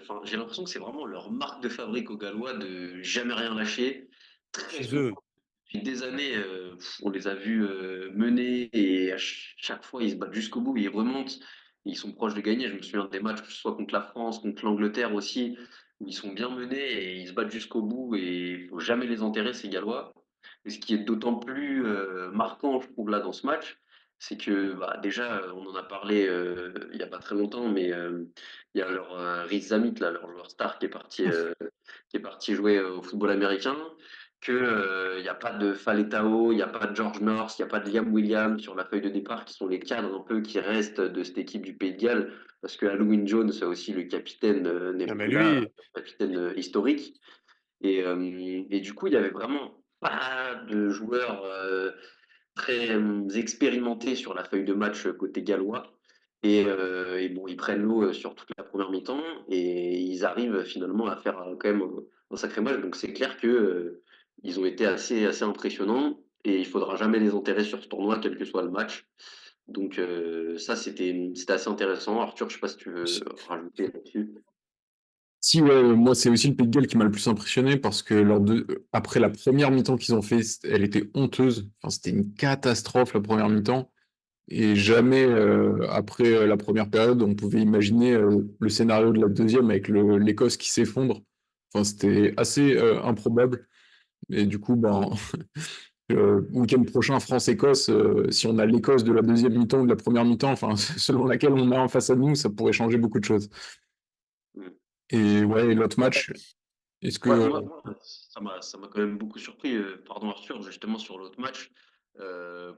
Speaker 3: enfin, j'ai l'impression que c'est vraiment leur marque de fabrique aux Gallois de jamais rien lâcher. Très
Speaker 2: Chez
Speaker 3: souvent,
Speaker 2: eux.
Speaker 3: depuis des années, on les a vus mener et à chaque fois, ils se battent jusqu'au bout, ils remontent, ils sont proches de gagner. Je me souviens des matchs, que ce soit contre la France, contre l'Angleterre aussi, où ils sont bien menés et ils se battent jusqu'au bout et il faut jamais les enterrer, ces Gallois. Et ce qui est d'autant plus marquant, je trouve, là, dans ce match, c'est que bah, déjà, on en a parlé il n'y a pas très longtemps, mais il y a leur Riz Zamit, là, leur joueur star, qui est parti jouer au football américain, que il y a pas de Faletao, il n'y a pas de George North, il n'y a pas de Liam Williams sur la feuille de départ, qui sont les cadres un peu qui restent de cette équipe du Pays de Galles, parce que Halloween Jones, aussi le capitaine, n'est
Speaker 2: Ah, mais
Speaker 3: plus là,
Speaker 2: lui,
Speaker 3: capitaine historique. Et du coup, il y avait vraiment pas de joueurs très expérimentés sur la feuille de match côté gallois. Et bon, ils prennent l'eau sur toute la première mi-temps et ils arrivent finalement à faire quand même un sacré match. Donc c'est clair que ils ont été assez impressionnants et il faudra jamais les enterrer sur ce tournoi, quel que soit le match. Donc ça, c'était assez intéressant. Arthur, je sais pas si tu veux rajouter là-dessus.
Speaker 1: Si, ouais, moi, c'est aussi le Pays de Galles qui m'a le plus impressionné parce que après la première mi-temps qu'ils ont fait, elle était honteuse. Enfin, c'était une catastrophe la première mi-temps. Et jamais, après la première période, on pouvait imaginer le scénario de la deuxième avec l'Écosse qui s'effondre. Enfin, c'était assez improbable. Et du coup, ben, week-end prochain, France-Écosse, si on a l'Écosse de la deuxième mi-temps ou de la première mi-temps, enfin, selon laquelle on a en face à nous, ça pourrait changer beaucoup de choses.
Speaker 3: Mm.
Speaker 1: Et ouais, et l'autre match, est-ce
Speaker 3: Ouais,
Speaker 1: que
Speaker 3: moi, ça m'a quand même beaucoup surpris, pardon Arthur, justement sur l'autre match,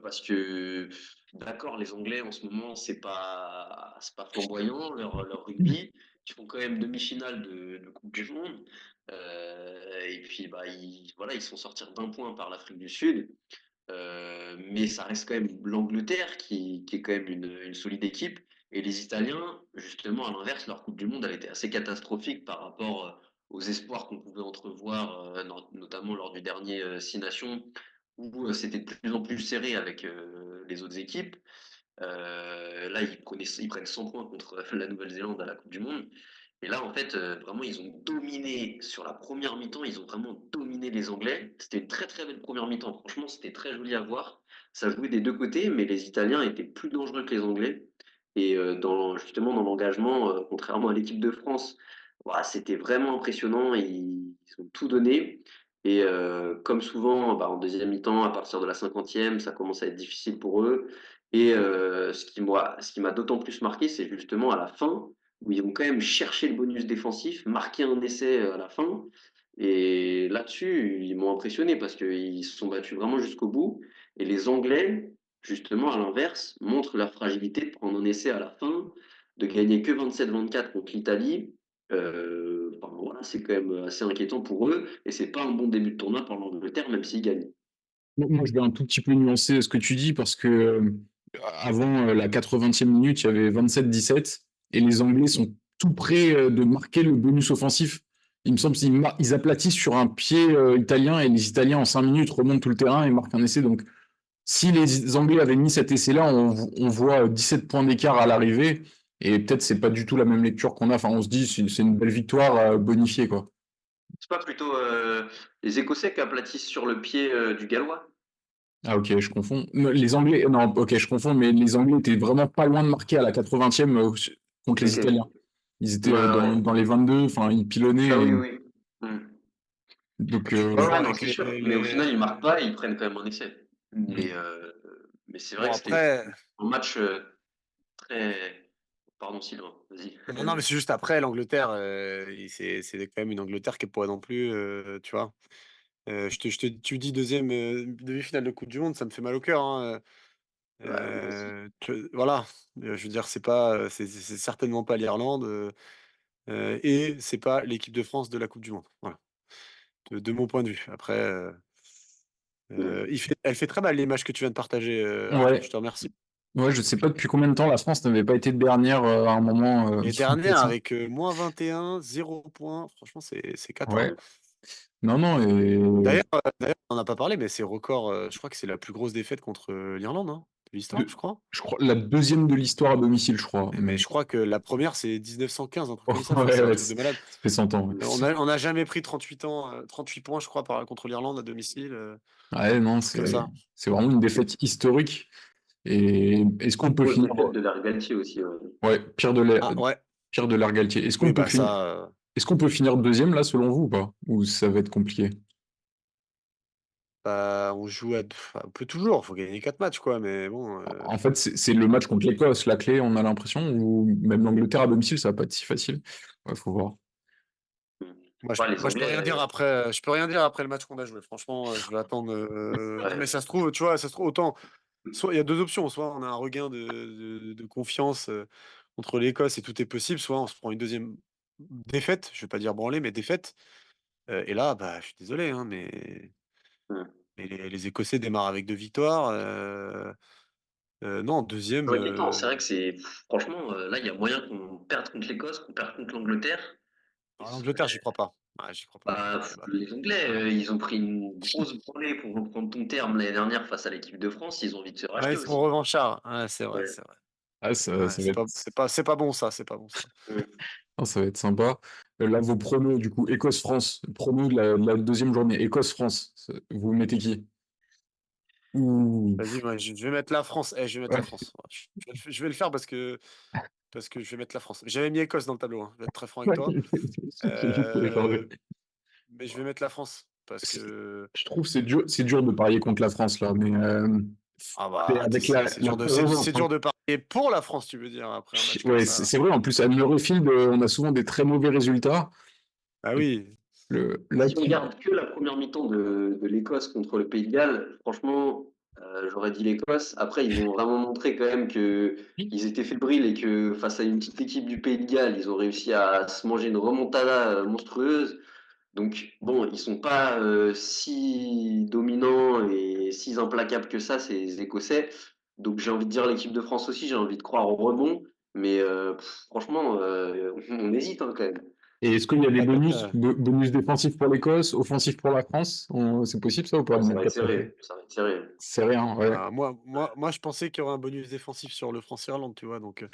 Speaker 3: parce que d'accord, les Anglais en ce moment, c'est pas flamboyant leur rugby. Ils font quand même demi-finale de Coupe du Monde. Et puis bah voilà, ils sont sortis d'un point par l'Afrique du Sud. Mais ça reste quand même l'Angleterre qui est quand même une solide équipe. Et les Italiens, justement, à l'inverse, leur Coupe du Monde, elle était assez catastrophique par rapport aux espoirs qu'on pouvait entrevoir, notamment lors du dernier Six Nations, où c'était de plus en plus serré avec les autres équipes. Là, ils prennent 100 points contre la Nouvelle-Zélande à la Coupe du Monde. Et là, en fait, vraiment, ils ont dominé sur la première mi-temps. Ils ont vraiment dominé les Anglais. C'était une très très belle première mi-temps. Franchement, c'était très joli à voir. Ça jouait des deux côtés, mais les Italiens étaient plus dangereux que les Anglais. Et justement, dans l'engagement, contrairement à l'équipe de France, voilà, c'était vraiment impressionnant. Ils ont tout donné. Et comme souvent, bah, en deuxième mi-temps, à partir de la 50e, ça commence à être difficile pour eux. Et ce qui m'a d'autant plus marqué, c'est justement à la fin, où ils vont quand même chercher le bonus défensif, marquer un essai à la fin. Et là-dessus, ils m'ont impressionné parce qu'ils se sont battus vraiment jusqu'au bout. Et les Anglais, justement, à l'inverse, montrent leur fragilité de prendre un essai à la fin, de gagner que 27-24 contre l'Italie. Enfin, voilà, c'est quand même assez inquiétant pour eux et c'est pas un bon début de tournoi pour l'Angleterre, même s'ils gagnent.
Speaker 1: Moi, je vais un tout petit peu nuancer ce que tu dis parce que avant la 80e minute, il y avait 27-17 et les Anglais sont tout près de marquer le bonus offensif. Il me semble qu'ils aplatissent sur un pied italien et les Italiens en 5 minutes remontent tout le terrain et marquent un essai. Donc, si les Anglais avaient mis cet essai-là, on voit 17 points d'écart à l'arrivée et peut-être c'est pas du tout la même lecture qu'on a. Enfin, on se dit c'est une belle victoire bonifiée quoi.
Speaker 3: C'est pas plutôt les Écossais qui aplatissent sur le pied du Gallois?
Speaker 1: Ah ok, je confonds. Les Anglais, non, ok, je confonds, mais les Anglais étaient vraiment pas loin de marquer à la 80e contre les
Speaker 3: Ok.
Speaker 1: Italiens. Ils étaient
Speaker 3: Ouais, ouais.
Speaker 1: dans les 22, enfin, ils
Speaker 3: Ah
Speaker 1: pilonnaient.
Speaker 3: oui, oui. Hmm.
Speaker 1: Donc,
Speaker 2: Je suis
Speaker 3: Ouais,
Speaker 2: d'accord
Speaker 3: ouais, non,
Speaker 2: avec
Speaker 3: c'est sûr. Mais au final, ils marquent pas et ils prennent quand même un essai.
Speaker 1: mm.
Speaker 3: Mais c'est vrai
Speaker 2: Bon,
Speaker 3: que c'était
Speaker 2: après,
Speaker 3: un match très. Pardon, Sylvain, vas-y.
Speaker 2: non, non, mais c'est juste après, l'Angleterre, c'est quand même une Angleterre qui est pas non plus, tu vois. Tu dis deuxième demi-finale de Coupe du Monde, ça me fait mal au cœur, hein.
Speaker 3: Ouais, moi aussi.
Speaker 2: Voilà, je veux dire, c'est pas, c'est certainement pas l'Irlande, et c'est pas l'équipe de France de la Coupe du Monde. Voilà, de mon point de vue. Après,
Speaker 3: Hmm.
Speaker 2: elle fait très mal l'image que tu viens de partager, Arthur. Je
Speaker 1: Ouais,
Speaker 2: te remercie.
Speaker 1: ouais, je sais pas depuis combien de temps la France n'avait pas été dernière à un moment
Speaker 2: Et dernière
Speaker 1: précis.
Speaker 2: avec moins 21, 0 points. Franchement, c'est cata, hein.
Speaker 1: Ouais, non, non, et
Speaker 2: D'ailleurs, on n'en a pas parlé, mais c'est record. Je crois que c'est la plus grosse défaite contre l'Irlande, hein, de l'histoire,
Speaker 1: de-
Speaker 2: je crois.
Speaker 1: je crois la deuxième de l'histoire à domicile, je crois.
Speaker 2: Mais
Speaker 1: Mais
Speaker 2: je crois que la première, c'est 1915, un truc comme ça. Enfin,
Speaker 1: ouais,
Speaker 2: c'est un
Speaker 1: ouais,
Speaker 2: truc de malade.
Speaker 1: ça fait 100 ans. Ouais.
Speaker 2: On a jamais pris 38 points, je crois, contre l'Irlande à domicile.
Speaker 1: Ouais,
Speaker 2: Un
Speaker 1: non,
Speaker 2: truc comme ça.
Speaker 1: c'est vraiment une défaite historique. Et est-ce qu'on peut
Speaker 3: Grosse
Speaker 1: finir,
Speaker 3: défaite de l'Air Galtier aussi. Ouais.
Speaker 1: ouais,
Speaker 2: Ah ouais,
Speaker 1: pire de l'ère Galtier.
Speaker 2: oui, bah ça.
Speaker 1: Est-ce qu'on peut finir deuxième là selon vous ou pas? Ou ça va être compliqué?
Speaker 2: Bah, on joue enfin, on peut toujours, faut gagner 4 matchs, quoi. Mais bon.
Speaker 1: En fait, c'est le match contre l'Écosse, la clé, on a l'impression, ou même l'Angleterre à domicile, ça va pas être si facile. Ouais, faut voir.
Speaker 3: Hmm.
Speaker 2: Moi,
Speaker 3: Ouais, les
Speaker 2: je peux rien
Speaker 3: Anglais.
Speaker 2: dire après. Je peux rien dire après le match qu'on a joué. Franchement, je vais attendre. Non, mais
Speaker 3: Ouais.
Speaker 2: ça se trouve, tu vois, ça se trouve autant. Soit il y a deux options. Soit on a un regain de confiance contre l'Écosse et tout est possible. Soit on se prend une deuxième défaite. Je vais pas dire branlée, mais défaite. Et là, bah, je suis désolé, hein,
Speaker 3: Hmm.
Speaker 2: mais les Écossais démarrent avec 2 victoires. Non, deuxième.
Speaker 3: C'est inquiétant. C'est vrai que c'est. Franchement, là, il y a moyen qu'on perde contre l'Écosse, qu'on perde contre l'Angleterre. Et ce
Speaker 2: L'Angleterre, j'y
Speaker 3: serait.
Speaker 2: crois pas. Ouais, j'y crois pas.
Speaker 3: Bah,
Speaker 2: Bah,
Speaker 3: les Anglais, ils ont pris une grosse branlée pour reprendre ton terme l'année dernière face à l'équipe de France. Ils ont envie de se
Speaker 2: ouais,
Speaker 3: racheter
Speaker 2: ils sont
Speaker 3: aussi.
Speaker 2: revanchards. Ouais, c'est vrai,
Speaker 3: Ouais.
Speaker 2: c'est vrai.
Speaker 1: Ah,
Speaker 2: Ouais,
Speaker 1: ça va être,
Speaker 2: c'est pas bon ça, c'est pas bon ça.
Speaker 3: Hmm.
Speaker 1: non, ça va être sympa. Là, vos pronos, du coup, Écosse-France, pronos de la deuxième journée, Écosse-France, vous mettez qui? Ouh.
Speaker 2: Vas-y, moi, je vais mettre la France. Je vais mettre la
Speaker 1: Ouais.
Speaker 2: France. Ouais, je vais le faire parce que je vais mettre la France. J'avais mis Écosse dans le tableau, hein, je vais être très franc avec
Speaker 1: Ouais.
Speaker 2: toi.
Speaker 1: C'est juste pour les
Speaker 2: Euh,
Speaker 1: changer.
Speaker 2: mais je vais mettre la France parce que
Speaker 1: Je trouve que c'est dur de parier contre la France là, mais
Speaker 2: ah
Speaker 1: c'est
Speaker 2: bah
Speaker 1: avec
Speaker 2: c'est
Speaker 1: la
Speaker 2: dur c'est
Speaker 1: présence, hein.
Speaker 2: dur de parier pour la France, tu veux dire après un match comme
Speaker 1: Ouais,
Speaker 2: ça.
Speaker 1: c'est vrai. En plus, à Murrayfield, on a souvent des très mauvais résultats.
Speaker 2: Ah
Speaker 1: Et
Speaker 2: oui.
Speaker 1: là,
Speaker 3: Si on regarde que la première mi-temps de l'Écosse contre le Pays de Galles, franchement, j'aurais dit l'Écosse. Après, ils ont vraiment montré quand même que ils étaient fébriles et que face à une petite équipe du Pays de Galles, ils ont réussi à se manger une remontada monstrueuse. Donc, bon, ils sont pas si dominants et si implacables que ça, ces Écossais. Donc, j'ai envie de dire l'équipe de France aussi, j'ai envie de croire au rebond. Mais franchement, on hésite hein, quand même.
Speaker 1: et est-ce qu'il y a des
Speaker 2: Ouais,
Speaker 1: bonus, bonus défensifs pour l'Écosse, offensifs pour la France? C'est possible ça ou pas
Speaker 3: Ouais,
Speaker 1: de
Speaker 3: ça
Speaker 1: mettre
Speaker 3: va être
Speaker 1: 4 points.
Speaker 3: serré. Ça va être serré.
Speaker 1: C'est rien, ouais.
Speaker 2: moi, je pensais qu'il y aurait un bonus défensif sur le France-Irlande, tu vois. Donc,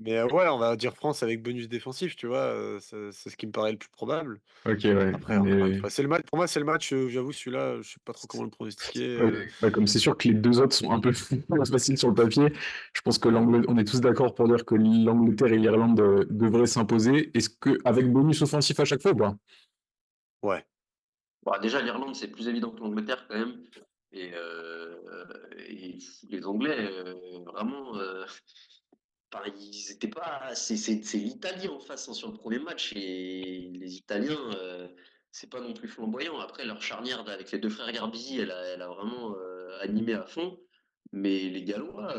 Speaker 2: mais ouais, on va dire France avec bonus défensif, tu vois. C'est ce qui me paraît le plus probable.
Speaker 1: Ok, ouais.
Speaker 2: Après, encore une
Speaker 1: Mais
Speaker 2: fois, c'est le match. Pour moi, c'est le match. J'avoue, celui-là, je sais pas trop comment le pronostiquer.
Speaker 1: ouais, ouais, comme c'est sûr que les deux autres sont un peu faciles sur le papier, je pense que on est tous d'accord pour dire que l'Angleterre et l'Irlande devraient s'imposer. Est-ce que avec bonus offensif à chaque fois ou pas?
Speaker 2: Ouais.
Speaker 3: Bon, déjà, l'Irlande, c'est plus évident que l'Angleterre quand même. Et les Anglais, vraiment, enfin, ils étaient pas. C'est l'Italie en face hein, sur le premier match. Et les Italiens, c'est pas non plus flamboyant. Après, leur charnière avec les deux frères Garbisi, elle a vraiment animé à fond. Mais les Gallois,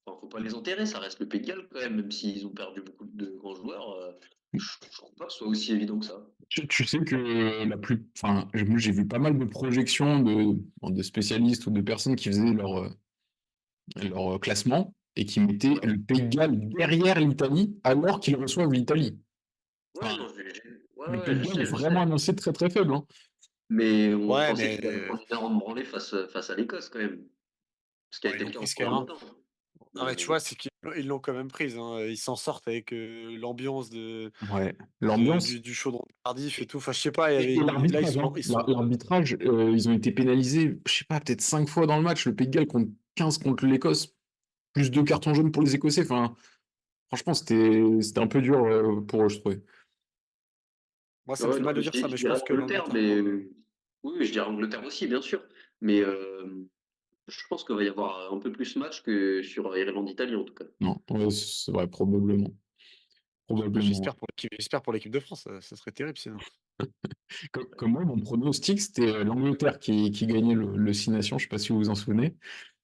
Speaker 3: enfin, faut pas les enterrer. Ça reste le Pays de Galles quand même, même s'ils ont perdu beaucoup de grands joueurs. Je trouve pas que ce soit aussi évident que ça.
Speaker 1: Tu sais que enfin, moi, j'ai vu pas mal de projections bon, de spécialistes ou de personnes qui faisaient leur classement et qui mettaient
Speaker 3: Ouais,
Speaker 1: le Pays de Galles derrière l'Italie alors qu'ils reçoivent l'Italie.
Speaker 3: ouais,
Speaker 1: Enfin,
Speaker 3: non, ouais,
Speaker 1: le
Speaker 3: ouais,
Speaker 1: Pays de
Speaker 3: je
Speaker 1: Galles est
Speaker 3: sais, je
Speaker 1: vraiment
Speaker 3: sais.
Speaker 1: annoncé très très faible, hein.
Speaker 3: Mais on
Speaker 2: Ouais,
Speaker 3: pensait
Speaker 2: mais
Speaker 3: qu'ils allaient prendre une énorme branlée face à l'Écosse quand même. Ce qui a
Speaker 2: bon, ils
Speaker 3: été
Speaker 2: l'ont
Speaker 3: le cas en
Speaker 2: prise quand
Speaker 3: première
Speaker 2: même, hein.
Speaker 3: mi-temps.
Speaker 2: Non, mais
Speaker 3: Mais
Speaker 2: tu vois, c'est qu'ils l'ont quand même prise, hein. Ils s'en sortent avec l'ambiance
Speaker 1: Ouais. L'ambiance
Speaker 2: du chaudron de Cardiff et tout. Enfin, je sais pas, il y
Speaker 1: et
Speaker 2: avait, là,
Speaker 1: l'arbitrage, hein.
Speaker 2: ils sont.
Speaker 1: L'arbitrage, ils ont été pénalisés, je sais pas, peut-être 5 fois dans le match. Le Pays de Galles contre 15 contre l'Écosse, plus 2 cartons jaunes pour les Écossais. Enfin, franchement, c'était un peu dur pour eux, je trouvais.
Speaker 2: Moi, ça me
Speaker 3: ouais,
Speaker 2: fait
Speaker 3: non,
Speaker 2: mal de
Speaker 3: mais
Speaker 2: dire ça,
Speaker 3: je
Speaker 2: mais je
Speaker 3: dirais
Speaker 2: pense que
Speaker 3: Angleterre,
Speaker 2: l'Angleterre
Speaker 3: mais
Speaker 2: pour.
Speaker 3: oui, je dirais Angleterre aussi, bien sûr. Mais je pense qu'il va y avoir un peu plus match que sur Irlande-Italie en tout cas.
Speaker 1: Non, ouais, c'est vrai, probablement. Probablement.
Speaker 2: J'espère pour l'équipe de France, ça serait terrible sinon.
Speaker 1: Comme moi, mon pronostic, c'était l'Angleterre qui gagnait le Six Nations. Je sais pas si vous vous en souvenez.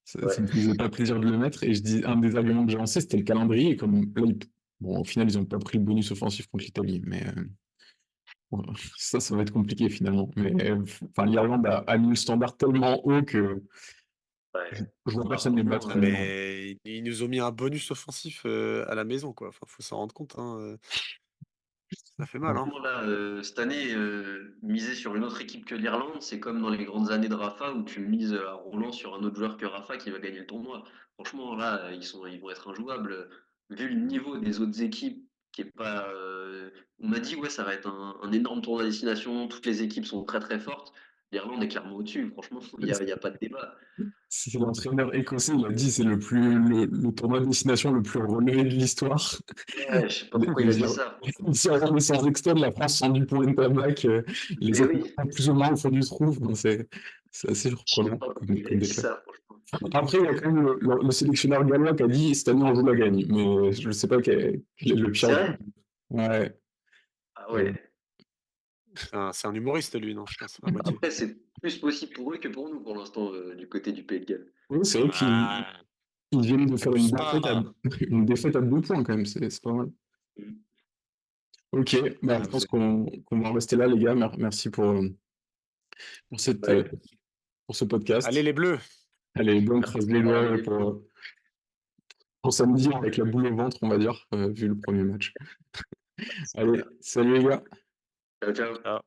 Speaker 1: Ça
Speaker 3: Ouais.
Speaker 1: me faisait pas plaisir de le mettre. Et je dis, un des arguments que j'ai lancé, c'était le calendrier. Et comme là, bon, au final, ils ont pas pris le bonus offensif contre l'Italie. Mais bon, ça va être compliqué finalement. Mais enfin, l'Irlande a mis le standard tellement haut que
Speaker 3: Ouais.
Speaker 1: je vois
Speaker 3: Ah,
Speaker 1: personne les
Speaker 3: franchement,
Speaker 1: battre.
Speaker 2: Ah, mais ils nous ont mis un bonus offensif à la maison, quoi. Enfin, faut s'en rendre compte, hein. Ça fait mal, hein.
Speaker 3: franchement, là, cette année, miser sur une autre équipe que l'Irlande, c'est comme dans les grandes années de Rafa où tu mises à Roland sur un autre joueur que Rafa qui va gagner le tournoi. Franchement, là, ils vont être injouables. Vu le niveau des autres équipes, qui est pas. On m'a dit, ouais, ça va être un énorme tournoi à destination, toutes les équipes sont très très fortes. L'Irlande est clairement au-dessus, franchement, y a pas de débat.
Speaker 1: C'est l'entraîneur écossais, il a dit, c'est le tournoi de destination le plus relevé de l'histoire.
Speaker 3: Ouais, je sais pas
Speaker 1: Les,
Speaker 3: pourquoi il a
Speaker 1: les,
Speaker 3: dit
Speaker 1: Ir-
Speaker 3: ça, franchement.
Speaker 1: les Irlandais sans externe, la France sans du point de Back, les
Speaker 3: Mais
Speaker 1: autres
Speaker 3: oui,
Speaker 1: plus ou moins au fond du trou. Enfin, c'est assez
Speaker 3: je sais
Speaker 1: surprenant
Speaker 3: pas pourquoi
Speaker 1: comme,
Speaker 3: il a
Speaker 1: comme
Speaker 3: dit
Speaker 1: déclat.
Speaker 3: ça, franchement.
Speaker 1: Après, il y a quand même le sélectionneur gallois qui a dit cette année on joue la gagne, mais je ne sais pas quel est le pire.
Speaker 3: C'est vrai?
Speaker 1: Ouais.
Speaker 3: Ah
Speaker 1: euh,
Speaker 3: ouais.
Speaker 2: C'est un humoriste, lui, non, je pense, à moitié.
Speaker 3: Après, c'est plus possible pour eux que pour nous pour l'instant du côté du Pays de Galles.
Speaker 1: oui, c'est vrai qu'ils
Speaker 2: Ah,
Speaker 1: ils viennent de faire
Speaker 2: abuse pas.
Speaker 1: une défaite à 2 points quand même, c'est pas mal.
Speaker 3: Mm.
Speaker 1: Ok, bah,
Speaker 2: Ah,
Speaker 1: je
Speaker 2: vous
Speaker 1: pense
Speaker 2: êtes.
Speaker 1: qu'on va en rester là, les gars. Merci pour cette,
Speaker 3: Ouais.
Speaker 1: pour ce
Speaker 2: Allez,
Speaker 1: podcast.
Speaker 2: les Bleus!
Speaker 1: Allez, bon, on
Speaker 3: Merci.
Speaker 1: croise les
Speaker 3: Ouais,
Speaker 1: doigts
Speaker 3: allez,
Speaker 1: pour samedi avec la boule au ventre, on va dire, vu le premier match.
Speaker 3: c'est
Speaker 1: Allez,
Speaker 3: clair.
Speaker 1: salut les gars.
Speaker 3: Ciao, ciao.
Speaker 2: Ah.